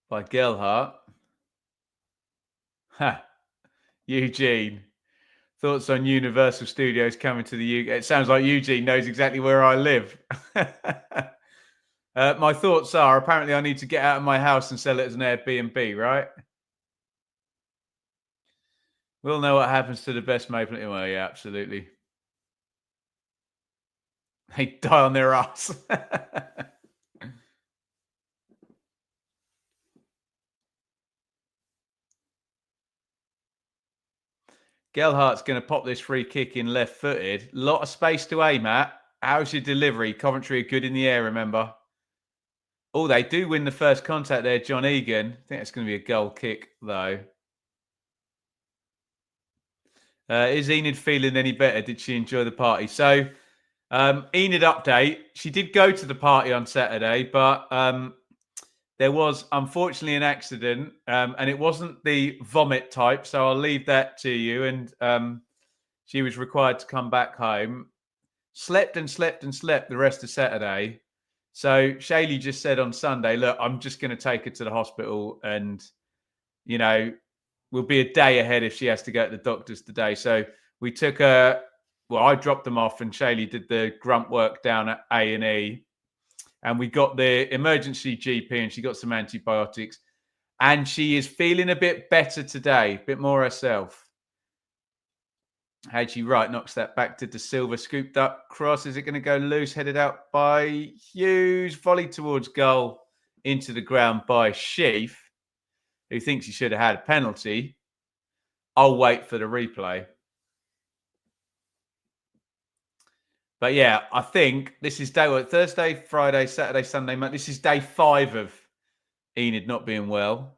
by Gelhardt. Ha. Eugene. Thoughts on Universal Studios coming to the UK? It sounds like Eugene knows exactly where I live. My thoughts are, apparently I need to get out of my house and sell it as an Airbnb, right? We'll know what happens to the best maple. Well, yeah, absolutely. They die on their ass. Gelhardt's going to pop this free kick in left-footed. Lot of space to aim at. How's your delivery? Coventry are good in the air, remember? Oh, they do win the first contact there, John Egan. I think it's going to be a goal kick, though. Is Enid feeling any better? Did she enjoy the party? So, Enid update. She did go to the party on Saturday, but there was unfortunately an accident, and it wasn't the vomit type. So I'll leave that to you. And she was required to come back home. Slept and slept and slept the rest of Saturday. So Shaylee just said on Sunday, look, I'm just going to take her to the hospital and, you know, we'll be a day ahead if she has to go to the doctors today. So we took her, well, I dropped them off and Shaylee did the grunt work down at A&E. And we got the emergency GP and she got some antibiotics. And she is feeling a bit better today, a bit more herself. Hadji Wright knocks that back to De Silva, scooped up cross. Is it going to go loose? Headed out by Hughes. Volley towards goal into the ground by Sheaf, who thinks he should have had a penalty. I'll wait for the replay. But yeah, I think this is day what, Thursday, Friday, Saturday, Sunday, Monday. This is day 5 of Enid not being well.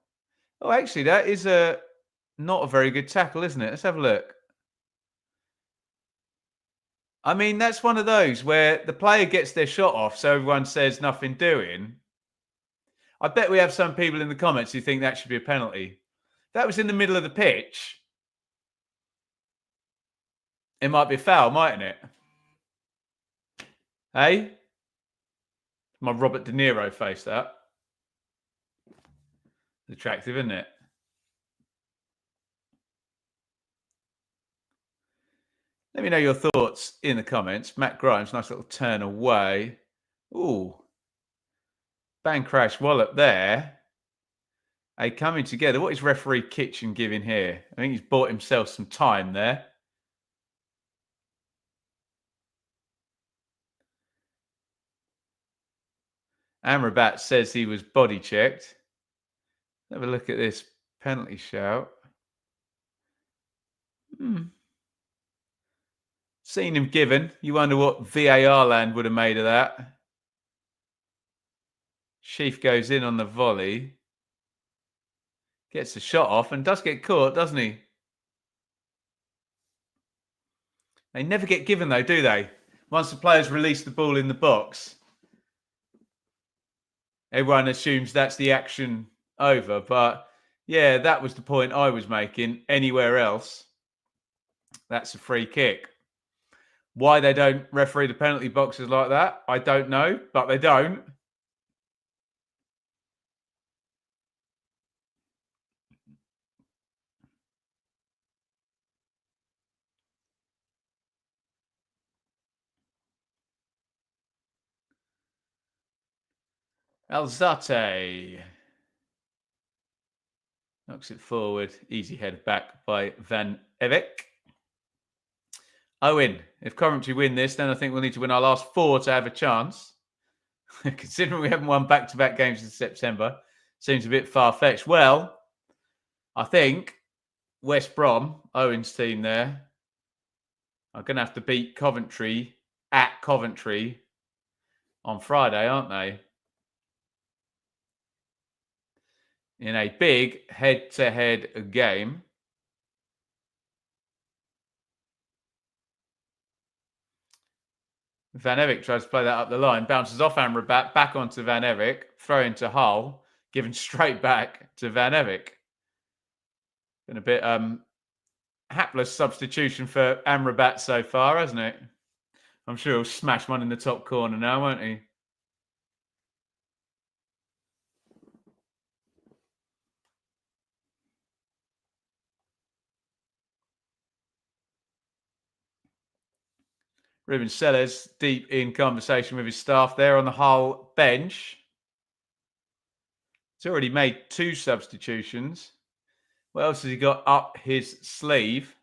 Oh, actually, that is not a very good tackle, isn't it? Let's have a look. I mean, that's one of those where the player gets their shot off, so everyone says nothing doing. I bet we have some people in the comments who think that should be a penalty. That was in the middle of the pitch. It might be a foul, mightn't it? Hey? My Robert De Niro face, that. Attractive, isn't it? Let me know your thoughts in the comments. Matt Grimes, nice little turn away. Ooh. Bang crash wallop there. Hey, coming together. What is referee Kitchen giving here? I think he's bought himself some time there. Amrabat says he was body checked. Have a look at this penalty shout. Seen him given. You wonder what VAR land would have made of that. Sheaf goes in on the volley. Gets the shot off and does get caught, doesn't he? They never get given though, do they? Once the players release the ball in the box, everyone assumes that's the action over. But yeah, that was the point I was making. Anywhere else, that's a free kick. Why they don't referee the penalty boxes like that, I don't know, but they don't. Alzate knocks it forward. Easy head back by Van Evek. Owen, if Coventry win this, then I think we'll need to win our last 4 to have a chance. Considering we haven't won back-to-back games in September. Seems a bit far-fetched. Well, I think West Brom, Owen's team there, are going to have to beat Coventry at Coventry on Friday, aren't they? In a big head-to-head game. Van Eyck tries to play that up the line, bounces off Amrabat, back onto Van Eyck, throw into Hull, given straight back to Van Eyck. Been a bit hapless substitution for Amrabat so far, hasn't it? I'm sure he'll smash one in the top corner now, won't he? Ruben Sellers deep in conversation with his staff there on the Hull bench. He's already made 2 substitutions. What else has he got up his sleeve?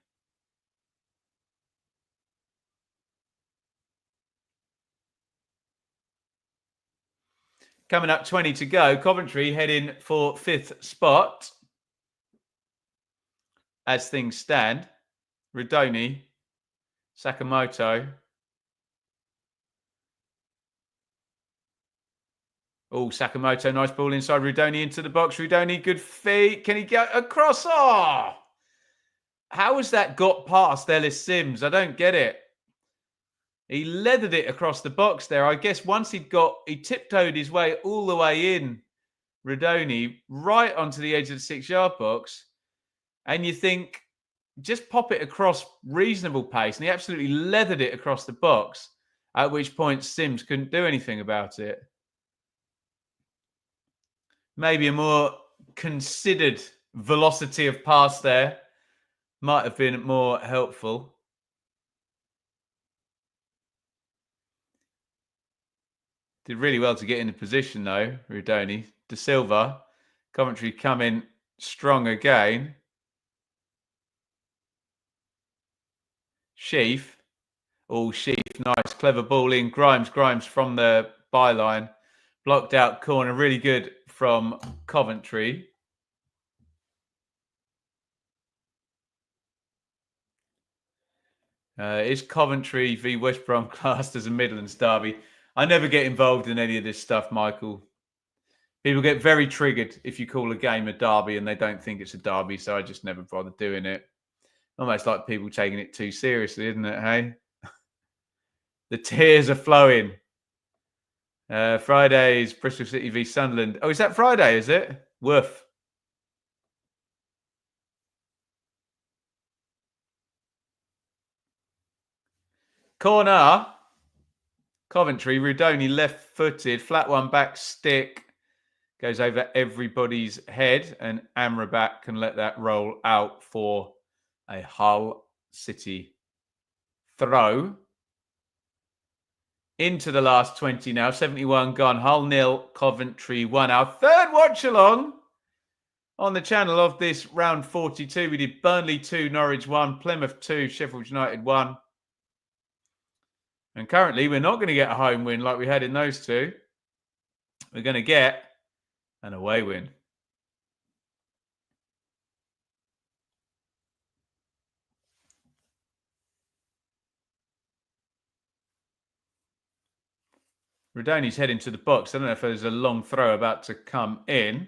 Coming up 20 to go. Coventry heading for 5th spot. As things stand. Rudoni, Sakamoto. Oh, Sakamoto, nice ball inside. Rudoni into the box. Rudoni, good feet. Can he get across? Oh! How has that got past Ellis Sims? I don't get it. He leathered it across the box there. I guess once he tiptoed his way all the way in, Rudoni, right onto the edge of the 6-yard box. And you think, just pop it across reasonable pace. And he absolutely leathered it across the box, at which point Sims couldn't do anything about it. Maybe a more considered velocity of pass there might have been more helpful. Did really well to get in the position though, Rudoni. De Silva, Coventry coming strong again. Sheaf. Oh, Sheaf, nice, clever ball in. Grimes from the byline. Blocked out corner, really good from Coventry. Is Coventry v West Brom classed as a Midlands derby? I never get involved in any of this stuff, Michael. People get very triggered if you call a game a derby and they don't think it's a derby, so I just never bother doing it. Almost like people taking it too seriously, isn't it, hey? The tears are flowing. Friday's Bristol City v Sunderland. Oh, is that Friday, is it? Woof. Corner. Coventry. Rudoni left-footed. Flat one back stick. Goes over everybody's head. And Amrabat can let that roll out for a Hull City throw. Into the last 20 now. 71 gone. Hull 0, Coventry 1. Our third watch along on the channel of this round 42. We did Burnley 2, Norwich 1, Plymouth 2, Sheffield United 1. And currently, we're not going to get a home win like we had in those two. We're going to get an away win. Rudoni's heading to the box. I don't know if there's a long throw about to come in.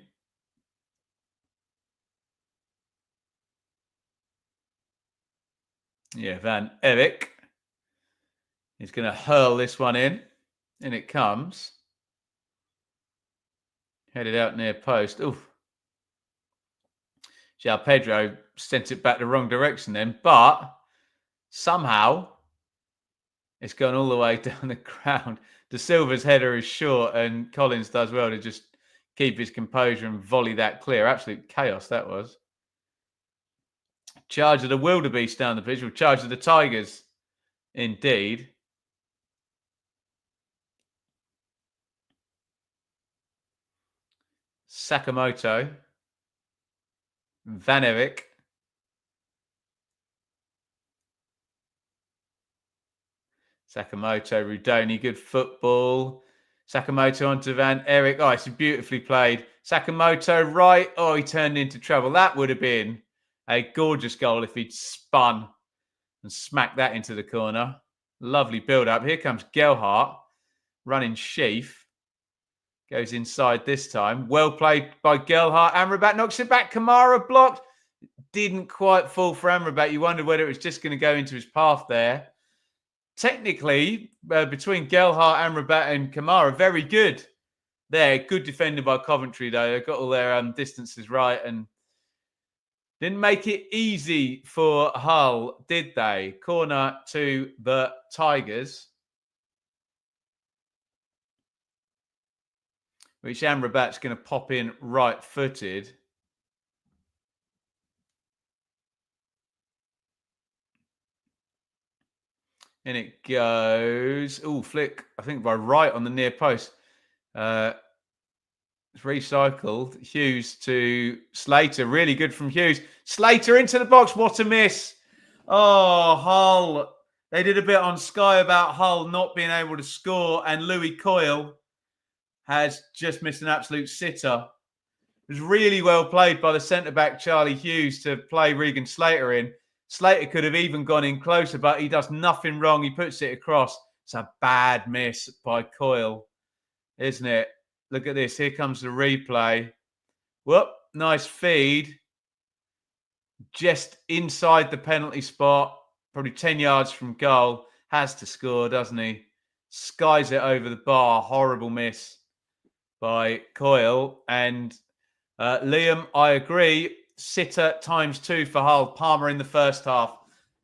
Yeah, Van Eyck is going to hurl this one in. In it comes. Headed out near post. Oof. João Pedro sent it back the wrong direction then. But somehow it's gone all the way down the ground. De Silva's header is short and Collins does well to just keep his composure and volley that clear. Absolute chaos that was. Charge of the wildebeest down the pitch. Or charge of the Tigers, indeed. Sakamoto. Van Eyck. Sakamoto, Rudoni, good football. Sakamoto onto Van Eric. Oh, it's beautifully played. Sakamoto right. Oh, he turned into trouble. That would have been a gorgeous goal if he'd spun and smacked that into the corner. Lovely build-up. Here comes Gelhardt running sheaf. Goes inside this time. Well played by Gelhardt. Amrabat knocks it back. Kamara blocked. Didn't quite fall for Amrabat. You wondered whether it was just going to go into his path there. Technically, between Gelhardt, Amrabat and Kamara, very good. There, good defending by Coventry, though. They got all their distances right and didn't make it easy for Hull, did they? Corner to the Tigers, which Amrabat's going to pop in right-footed. And it goes, flick, I think by right on the near post. It's recycled. Hughes to Slater. Really good from Hughes. Slater into the box. What a miss. Oh, Hull. They did a bit on Sky about Hull not being able to score. And Louis Coyle has just missed an absolute sitter. It was really well played by the centre-back, Charlie Hughes, to play Regan Slater in. Slater could have even gone in closer, but he does nothing wrong. He puts it across. It's a bad miss by Coyle, isn't it? Look at this. Here comes the replay. Whoop, nice feed. Just inside the penalty spot, probably 10 yards from goal. Has to score, doesn't he? Skies it over the bar. Horrible miss by Coyle. And Liam, I agree. Sitter ×2 for Hull. Palmer in the first half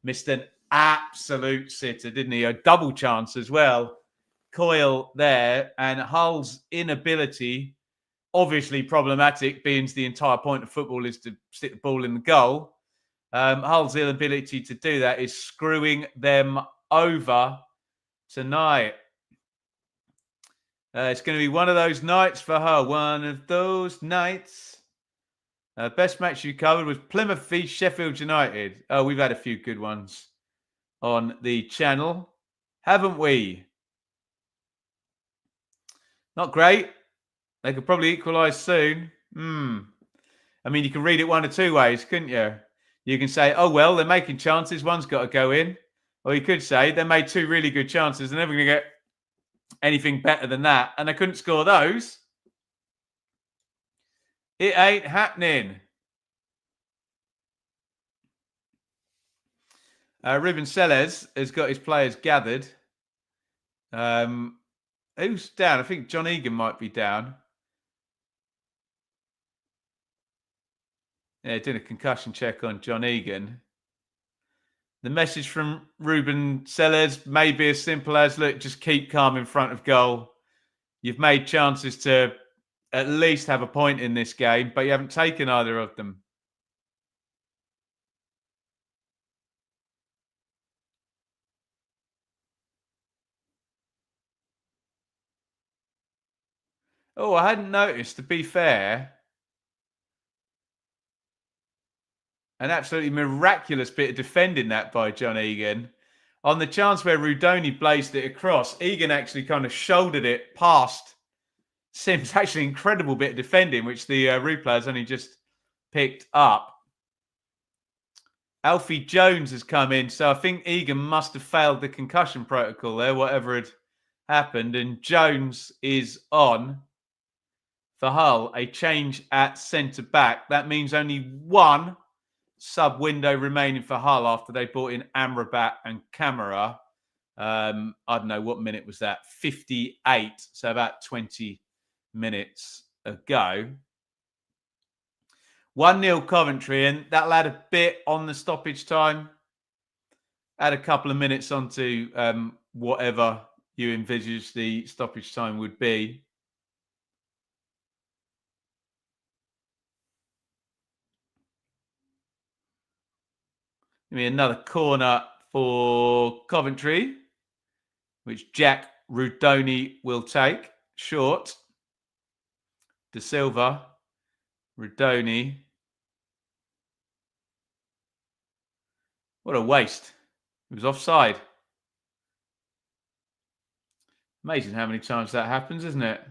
missed an absolute sitter, didn't he? A double chance as well. Coyle there, and Hull's inability, obviously problematic, being the entire point of football is to stick the ball in the goal. Hull's inability to do that is screwing them over tonight. It's going to be one of those nights for Hull. One of those nights. Best match you covered was Plymouth v Sheffield United. Oh, we've had a few good ones on the channel, haven't we? Not great. They could probably equalise soon. I mean, you can read it one of two ways, couldn't you? You can say, oh, well, they're making chances. One's got to go in. Or you could say they made two really good chances. They're never going to get anything better than that. And they couldn't score those. It ain't happening. Ruben Sellers has got his players gathered. Who's down? I think John Egan might be down. Yeah, doing a concussion check on John Egan. The message from Ruben Sellers may be as simple as, look, just keep calm in front of goal. You've made chances to at least have a point in this game, but you haven't taken either of them. Oh, I hadn't noticed, to be fair. An absolutely miraculous bit of defending that by John Egan. On the chance where Rudoni blazed it across, Egan actually kind of shouldered it past Sims. Actually, incredible bit of defending, which the replay has only just picked up. Alfie Jones has come in, so I think Egan must have failed the concussion protocol there, whatever had happened. And Jones is on for Hull. A change at centre-back. That means only one sub-window remaining for Hull after they brought in Amrabat and Kamara. I don't know, what minute was that? 58, so about 20 minutes ago. 1-0 Coventry, and that'll add a bit on the stoppage time. Add a couple of minutes onto whatever you envisage the stoppage time would be. Give me another corner for Coventry, which Jack Rudoni will take. Short. De Silva. Rudoni. What a waste. It was offside. Amazing how many times that happens, isn't it?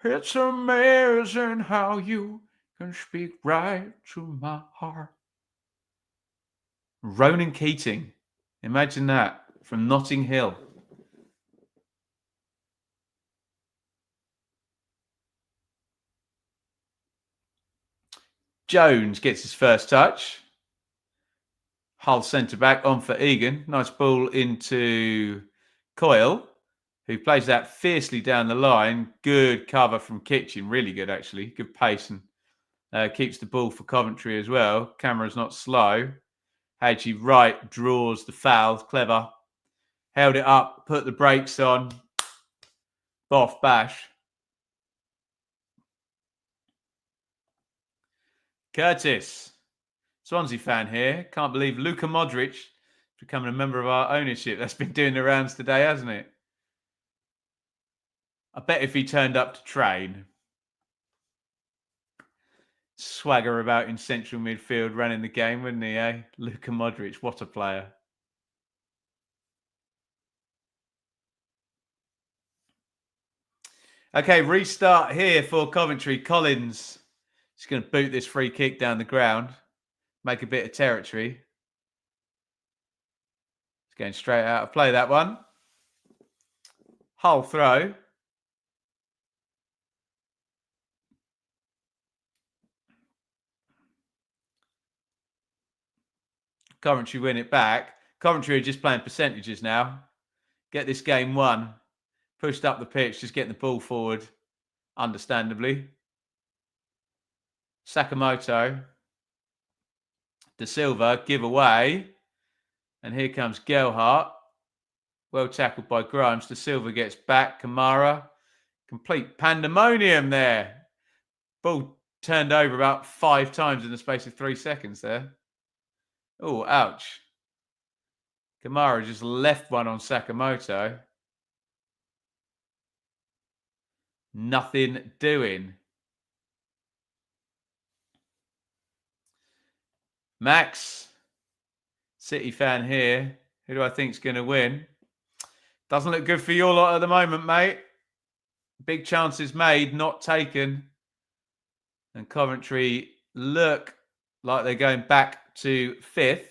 It's amazing how you can speak right to my heart. Ronan Keating. Imagine that. From Notting Hill. Jones gets his first touch. Hull centre-back on for Egan. Nice ball into Coyle, who plays that fiercely down the line. Good cover from Kitchen. Really good, actually. Good pace and keeps the ball for Coventry as well. Kamara's not slow. Hadji Wright draws the foul. Clever. Held it up, put the brakes on. Boff, bash. Curtis. Swansea fan here. Can't believe Luka Modric is becoming a member of our ownership. That's been doing the rounds today, hasn't it? I bet if he turned up to train, swagger about in central midfield, running the game, wouldn't he, eh? Luka Modric, what a player. Okay, restart here for Coventry. Collins is going to boot this free kick down the ground, make a bit of territory. It's going straight out of play, that one. Hull throw. Coventry win it back. Coventry are just playing percentages now. Get this game won. Pushed up the pitch, just getting the ball forward, understandably. Sakamoto. De Silva, give away. And here comes Gelhardt. Well tackled by Grimes. De Silva gets back. Kamara. Complete pandemonium there. Ball turned over about 5 times in the space of 3 seconds there. Oh, ouch. Kamara just left one on Sakamoto. Nothing doing. Max, City fan here. Who do I think is going to win? Doesn't look good for your lot at the moment, mate. Big chances made, not taken. And Coventry look like they're going back to 5th.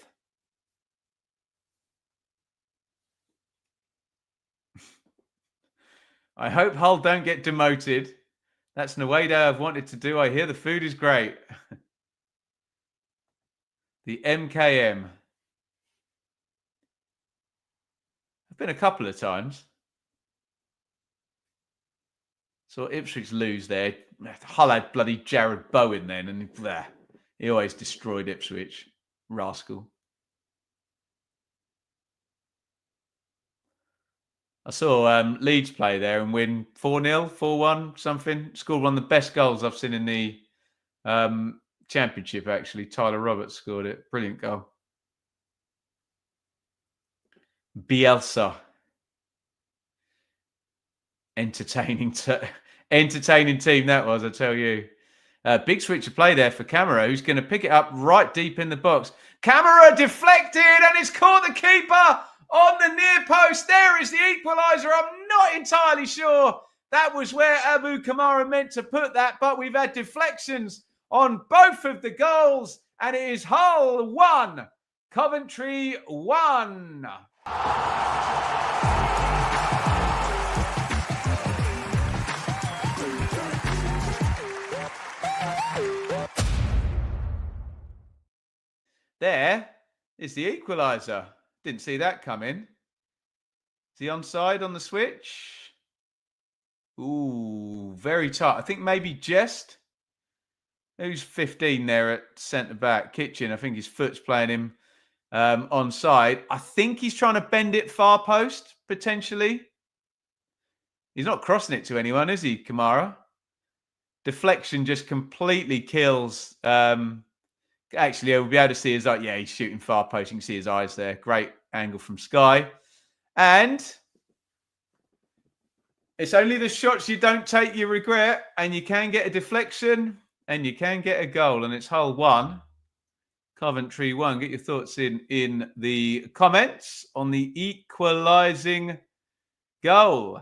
I hope Hull don't get demoted. That's Nweda I've wanted to do. I hear the food is great. The MKM. I've been a couple of times. Saw Ipswich lose there. Hull had bloody Jared Bowen then, and he always destroyed Ipswich. Rascal. I saw Leeds play there and win 4-0, 4-1, something. Scored one of the best goals I've seen in the Championship, actually. Tyler Roberts scored it. Brilliant goal. Bielsa. Entertaining team that was, I tell you. Big switch of play there for Kamara, who's going to pick it up right deep in the box. Kamara deflected and it's caught the keeper on the near post. There is the equalizer. I'm not entirely sure that was where Abu Kamara meant to put that, but we've had deflections on both of the goals, and it is Hull 1, Coventry 1. There is the equaliser. Didn't see that coming. Is he onside on the switch? Ooh, very tight. I think maybe Jest. Who's 15 there at centre-back? Kitchen. I think his foot's playing him onside. I think he's trying to bend it far post, potentially. He's not crossing it to anyone, is he, Kamara? Deflection just completely kills... Actually, we'll be able to see his eye. Yeah, he's shooting far post. You can see his eyes there. Great angle from Sky. And it's only the shots you don't take you regret. And you can get a deflection and you can get a goal. And it's Hull 1, Coventry 1. Get your thoughts in the comments on the equalising Goal.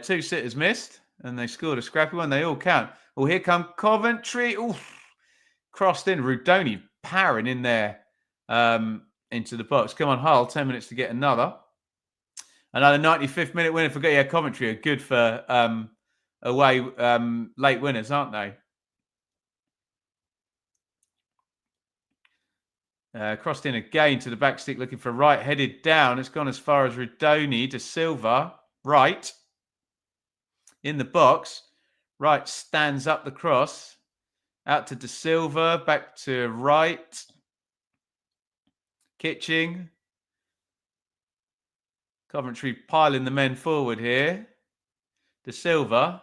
Two sitters missed, and they scored a scrappy one. They all count. Well, here come Coventry. Oof. Crossed in. Rudoni powering in there into the box. Come on, Hull. 10 minutes to get another. Another 95th minute winner. Forget, yeah, Coventry are good for away late winners, aren't they? Crossed in again to the back stick, looking for right, headed down. It's gone as far as Rudoni to Silva. Right. In the box. Right stands up the cross. Out to De Silva. Back to right. Kitching. Coventry piling the men forward here. De Silva.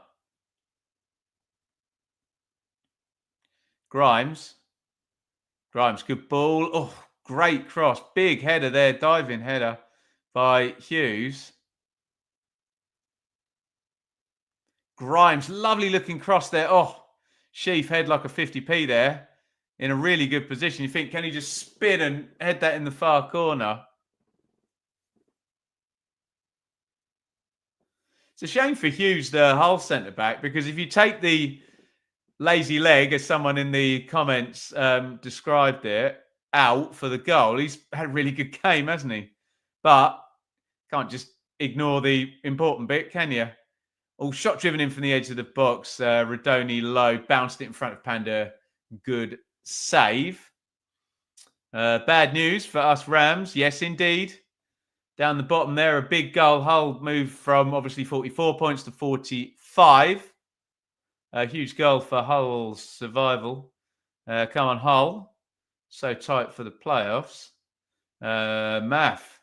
Grimes. Good ball. Oh, great cross. Big header there. Diving header by Hughes. Grimes. Lovely looking cross there. Oh, Sheaf head like a 50p there. In a really good position. You think, can he just spin and head that in the far corner? It's a shame for Hughes, the Hull centre-back, because if you take the lazy leg, as someone in the comments described it, out for the goal, he's had a really good game, hasn't he? But can't just ignore the important bit, can you? Oh, shot driven in from the edge of the box. Rudoni low, bounced it in front of Panda. Good save. Bad news for us Rams. Yes, indeed. Down the bottom there, a big goal. Hull moved from obviously 44 points to 45. A huge goal for Hull's survival. Come on, Hull. So tight for the playoffs. Math.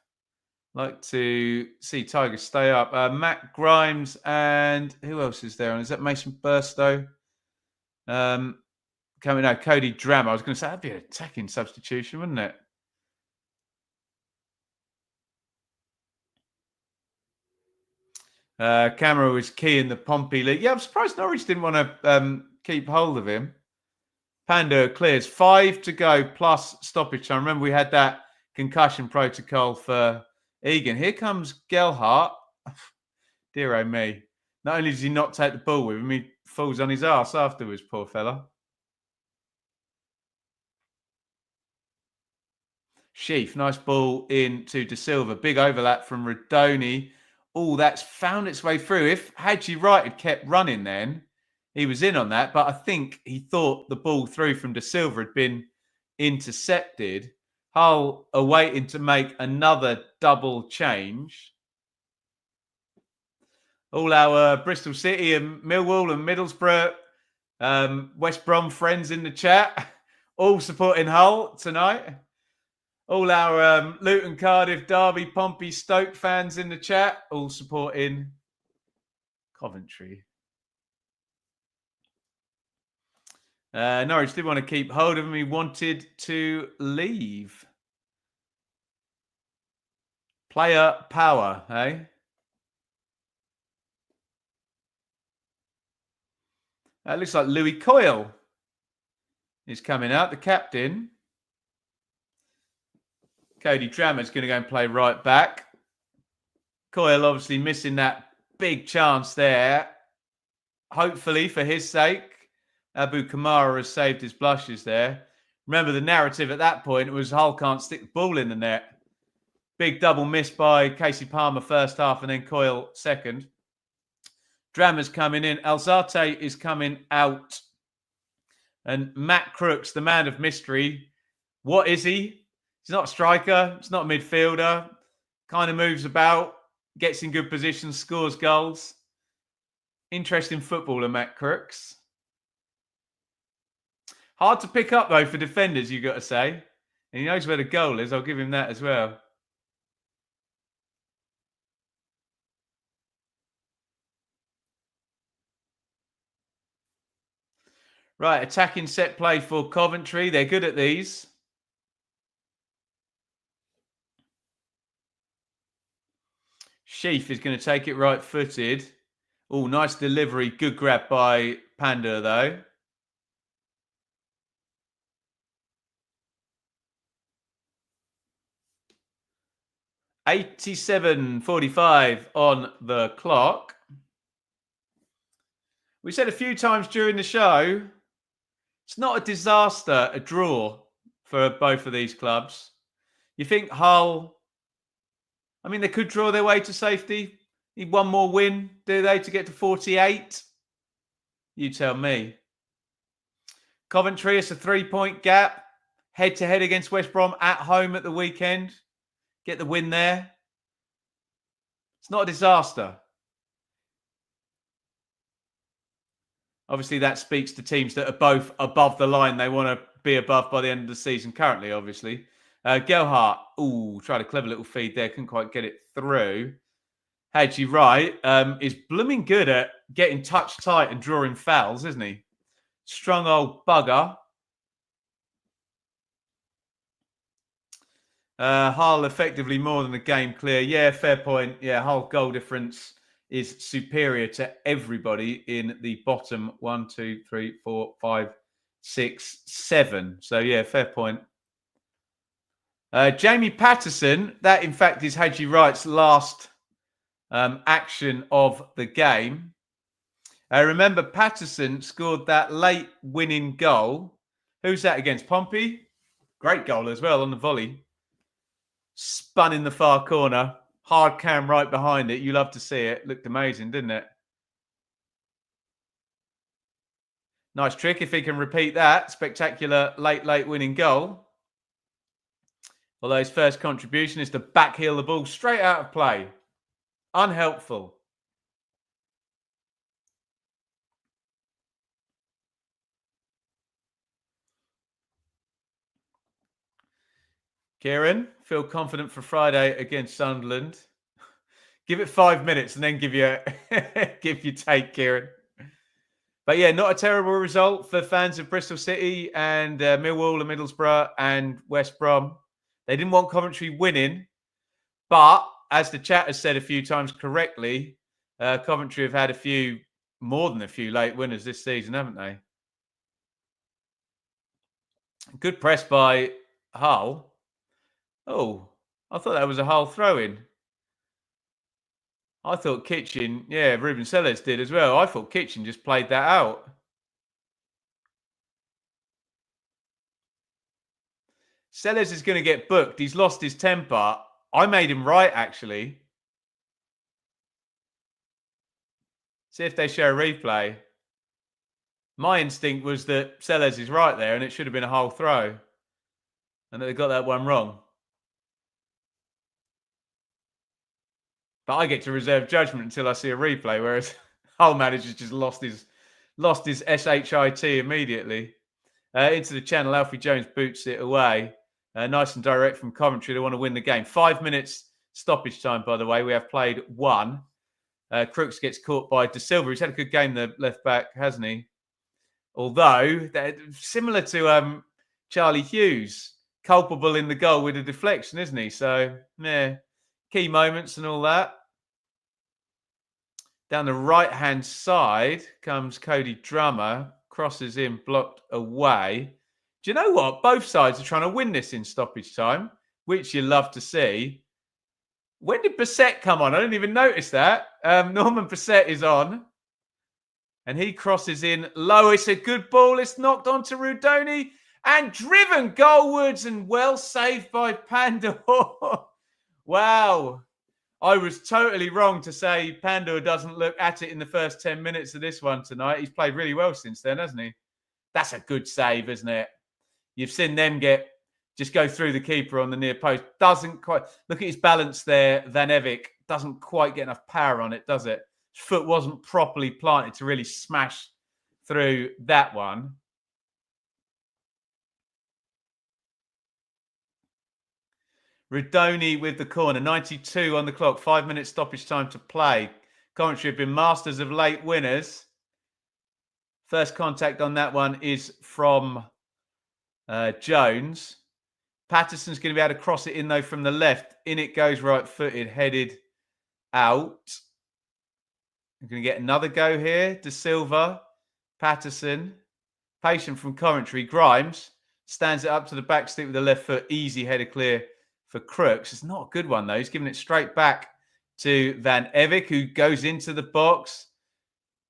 Like to see Tigers stay up. Matt Grimes and who else is there? And is that Mason Burstow? Coming out, Cody Dram. I was going to say that'd be an attacking substitution, wouldn't it? Kamara was key in the Pompey League. Yeah, I'm surprised Norwich didn't want to keep hold of him. Panda clears. 5 to go plus stoppage time. Remember, we had that concussion protocol for Egan. Here comes Gelhardt. Dear oh me. Not only does he not take the ball with him, he falls on his arse afterwards, poor fella. Sheaf, nice ball into De Silva. Big overlap from Rudoni. Oh, that's found its way through. If Hadji Wright had kept running then, he was in on that. But I think he thought the ball through from De Silva had been intercepted. Hull are waiting to make another double change. All our Bristol City and Millwall and Middlesbrough, West Brom friends in the chat, all supporting Hull tonight. All our Luton, Cardiff, Derby, Pompey, Stoke fans in the chat, all supporting Coventry. Norwich did want to keep hold of him. He wanted to leave. Player power, eh? It looks like Louis Coyle is coming out, the captain. Cody Drammer's going to go and play right back. Coyle obviously missing that big chance there. Hopefully, for his sake, Abu Kamara has saved his blushes there. Remember, the narrative at that point was Hull can't stick the ball in the net. Big double miss by Casey Palmer first half and then Coyle second. Drammer's coming in. Alzate is coming out. And Matt Crooks, the man of mystery. What is he? He's not a striker. He's not a midfielder. Kind of moves about. Gets in good positions. Scores goals. Interesting footballer, Matt Crooks. Hard to pick up, though, for defenders, you've got to say. And he knows where the goal is. I'll give him that as well. Right, attacking set play for Coventry. They're good at these. Sheaf is going to take it right-footed. Oh, nice delivery. Good grab by Panda, though. 87:45 on the clock. We said a few times during the show, it's not a disaster, a draw for both of these clubs. You think Hull, I mean, they could draw their way to safety. Need one more win, do they, to get to 48? You tell me. Coventry, it's a 3-point gap. Head-to-head against West Brom at home at the weekend. Get the win there. It's not a disaster. Obviously, that speaks to teams that are both above the line they want to be above by the end of the season currently, obviously. Gelhardt, tried a clever little feed there. Couldn't quite get it through. Hadji Wright is blooming good at getting touch tight and drawing fouls, isn't he? Strong old bugger. Hull effectively more than a game clear. Yeah, fair point. Yeah, Hull goal difference is superior to everybody in the bottom 1, 2, 3, 4, 5, 6, 7. So, yeah, fair point. Jamie Patterson, that in fact is Hadji Wright's last action of the game. Remember, Patterson scored that late winning goal. Who's that against? Pompey? Great goal as well on the volley. Spun in the far corner. Hard cam right behind it. You love to see it. Looked amazing, didn't it? Nice trick if he can repeat that. Spectacular late winning goal. Although his first contribution is to backheel the ball straight out of play. Unhelpful. Kieran, feel confident for Friday against Sunderland. Give it 5 minutes and then give your take, Kieran. But yeah, not a terrible result for fans of Bristol City and Millwall and Middlesbrough and West Brom. They didn't want Coventry winning, but as the chat has said a few times correctly, Coventry have had more than a few late winners this season, haven't they? Good press by Hull. Oh, I thought that was a Hull throw-in. I thought Kitchen, Ruben Sellers did as well. I thought Kitchen just played that out. Sellers is going to get booked. He's lost his temper. I made him right, actually. See if they show a replay. My instinct was that Sellers is right there and it should have been a Hull throw. And that they got that one wrong. But I get to reserve judgment until I see a replay, whereas Hull manager's just lost his SHIT immediately. Into the channel, Alfie Jones boots it away. Nice and direct from Coventry. They want to win the game. 5 minutes stoppage time, by the way. We have played 1. Crooks gets caught by De Silva. He's had a good game, the left back, hasn't he? Although, similar to Charlie Hughes, culpable in the goal with a deflection, isn't he? So, yeah, key moments and all that. Down the right-hand side comes Cody Drummer, crosses in, blocked away. Do you know what? Both sides are trying to win this in stoppage time, which you love to see. When did Bissett come on? I didn't even notice that. Norman Bissett is on. And he crosses in low. It's a good ball. It's knocked onto Rudoni and driven goalwards and well saved by Pandor. Wow. I was totally wrong to say Pandor doesn't look at it in the first 10 minutes of this one tonight. He's played really well since then, hasn't he? That's a good save, isn't it? You've seen them just go through the keeper on the near post. Doesn't quite look at his balance there. Van Evik doesn't quite get enough power on it, does it? His foot wasn't properly planted to really smash through that one. Rudoni with the corner, 92 on the clock, 5 minutes stoppage time to play. Coventry have been masters of late winners. First contact on that one is from Jones. Patterson's going to be able to cross it in, though, from the left. In it goes right-footed, headed out. I'm going to get another go here. De Silva, Patterson, patient from Coventry. Grimes stands it up to the back stick with the left foot. Easy header clear for Crooks. It's not a good one, though. He's giving it straight back to Van Evik, who goes into the box.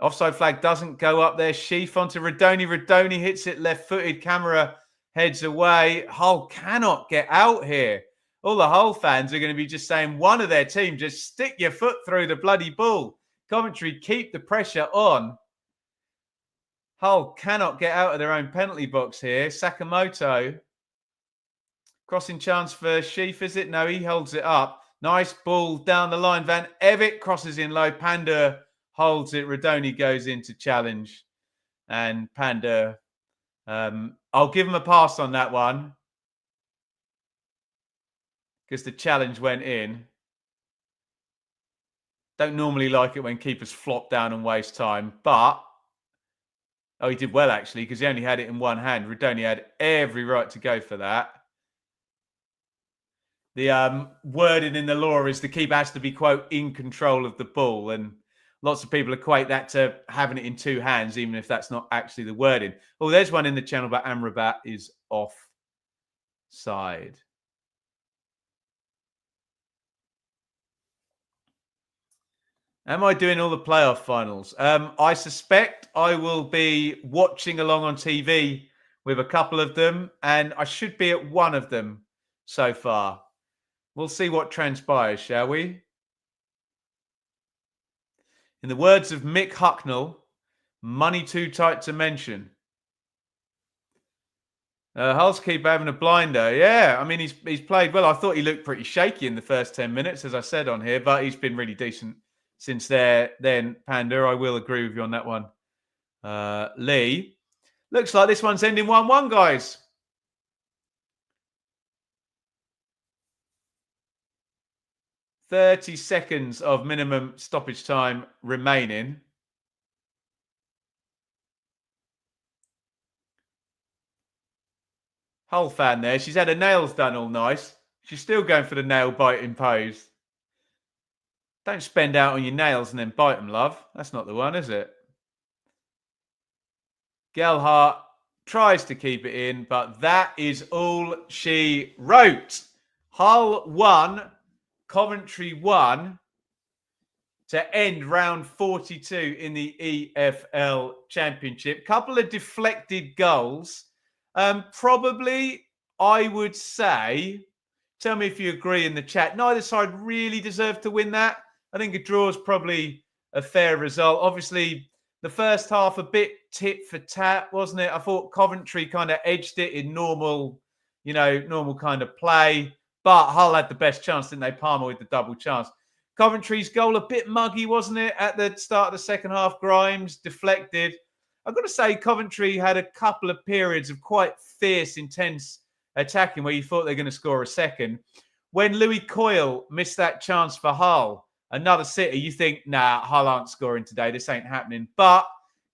Offside flag doesn't go up there. Sheaf onto Radoni. Radoni hits it left-footed. Kamara heads away. Hull cannot get out here. All the Hull fans are going to be just saying, one of their team, just stick your foot through the bloody ball. Coventry keep the pressure on. Hull cannot get out of their own penalty box here. Sakamoto. Crossing chance for Sheaf, is it? No, he holds it up. Nice ball down the line. Van Evik crosses in low. Panda holds it. Radoni goes into challenge. And Panda, I'll give him a pass on that one, because the challenge went in. Don't normally like it when keepers flop down and waste time, but he did well, actually, because he only had it in one hand. Radoni had every right to go for that. The wording in the law is the keeper has to be, quote, in control of the ball. And lots of people equate that to having it in two hands, even if that's not actually the wording. Oh, there's one in the channel, but Amrabat is offside. Am I doing all the playoff finals? I suspect I will be watching along on TV with a couple of them, and I should be at one of them so far. We'll see what transpires, shall we? In the words of Mick Hucknall, money too tight to mention. Hull's keeper having a blinder. Yeah, I mean, he's played well. I thought he looked pretty shaky in the first 10 minutes, as I said on here, but he's been really decent since then, Panda. I will agree with you on that one. Lee. Looks like this one's ending 1-1, guys. "30 seconds of minimum stoppage time remaining." Hull fan there. She's had her nails done all nice. She's still going for the nail biting pose. Don't spend out on your nails and then bite them, love. That's not the one, is it? Gelhardt tries to keep it in, but that is all she wrote. Hull 1, Coventry 1 to end round 42 in the EFL Championship. Couple of deflected goals. Probably, I would say, tell me if you agree in the chat, neither side really deserved to win that. I think a draw is probably a fair result. Obviously, the first half a bit tit for tat, wasn't it? I thought Coventry kind of edged it in normal kind of play. But Hull had the best chance, didn't they? Palmer with the double chance. Coventry's goal a bit muggy, wasn't it? At the start of the second half, Grimes deflected. I've got to say, Coventry had a couple of periods of quite fierce, intense attacking where you thought they were going to score a second. When Louis Coyle missed that chance for Hull, another sitter, you think, nah, Hull aren't scoring today. This ain't happening. But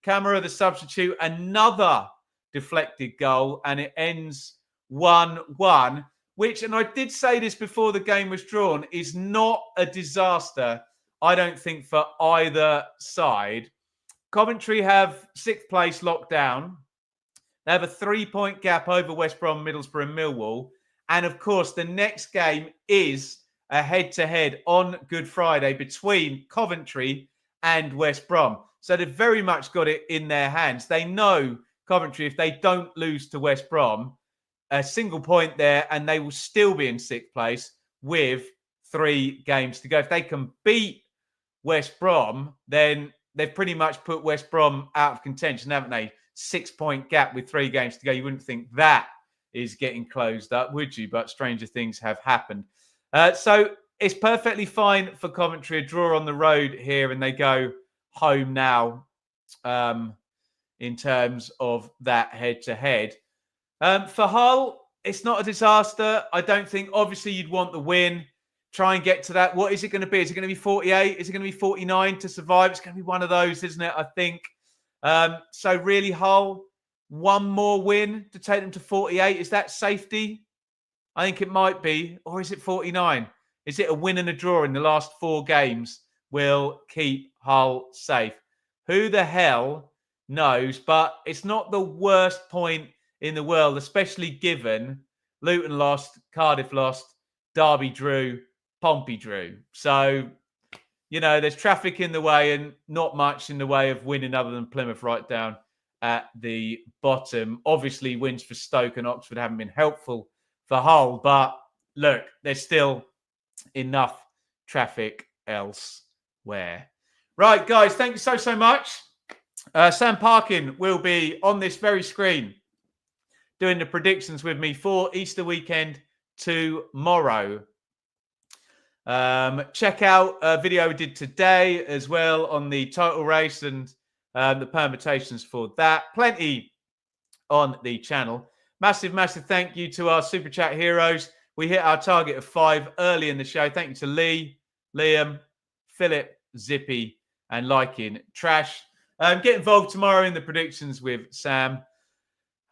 Kamara, the substitute, another deflected goal, and it ends 1-1, which, and I did say this before the game was drawn, is not a disaster, I don't think, for either side. Coventry have 6th place locked down. They have a 3-point gap over West Brom, Middlesbrough and Millwall. And, of course, the next game is a head-to-head on Good Friday between Coventry and West Brom. So they've very much got it in their hands. They know, Coventry, if they don't lose to West Brom, a single point there and they will still be in 6th place with 3 games to go. If they can beat West Brom, then they've pretty much put West Brom out of contention, haven't they? 6-point gap with 3 games to go. You wouldn't think that is getting closed up, would you? But stranger things have happened. So it's perfectly fine for Coventry. A draw on the road here, and they go home now in terms of that head-to-head. For Hull, it's not a disaster. I don't think, obviously, you'd want the win. Try and get to that. What is it going to be? Is it going to be 48? Is it going to be 49 to survive? It's going to be one of those, isn't it? I think. So really, Hull, one more win to take them to 48. Is that safety? I think it might be. Or is it 49? Is it a win and a draw in the last 4 games will keep Hull safe? Who the hell knows? But it's not the worst point in the world, especially given Luton lost, Cardiff lost, Derby drew, Pompey drew. So, you know, there's traffic in the way and not much in the way of winning other than Plymouth right down at the bottom. Obviously, wins for Stoke and Oxford haven't been helpful for Hull, but look, there's still enough traffic elsewhere. Right, guys, thank you so much. Sam Parkin will be on this very screen doing the predictions with me for Easter weekend tomorrow. Check out a video we did today as well on the total race and the permutations for that. Plenty on the channel. Massive thank you to our Super Chat heroes. We hit our target of 5 early in the show. Thank you to Lee, Liam, Philip, Zippy, and Liking Trash. Get involved tomorrow in the predictions with Sam.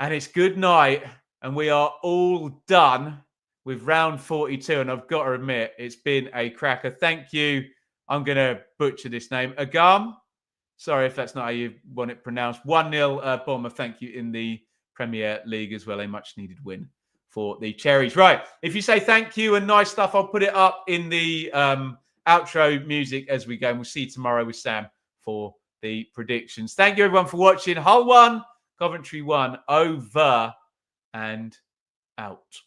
And it's good night. And we are all done with round 42. And I've got to admit, it's been a cracker. Thank you. I'm going to butcher this name. Agam. Sorry if that's not how you want it pronounced. 1-0 Bournemouth. Thank you in the Premier League as well. A much needed win for the Cherries. Right. If you say thank you and nice stuff, I'll put it up in the outro music as we go. And we'll see you tomorrow with Sam for the predictions. Thank you, everyone, for watching. Hull 1, Coventry 1, over and out.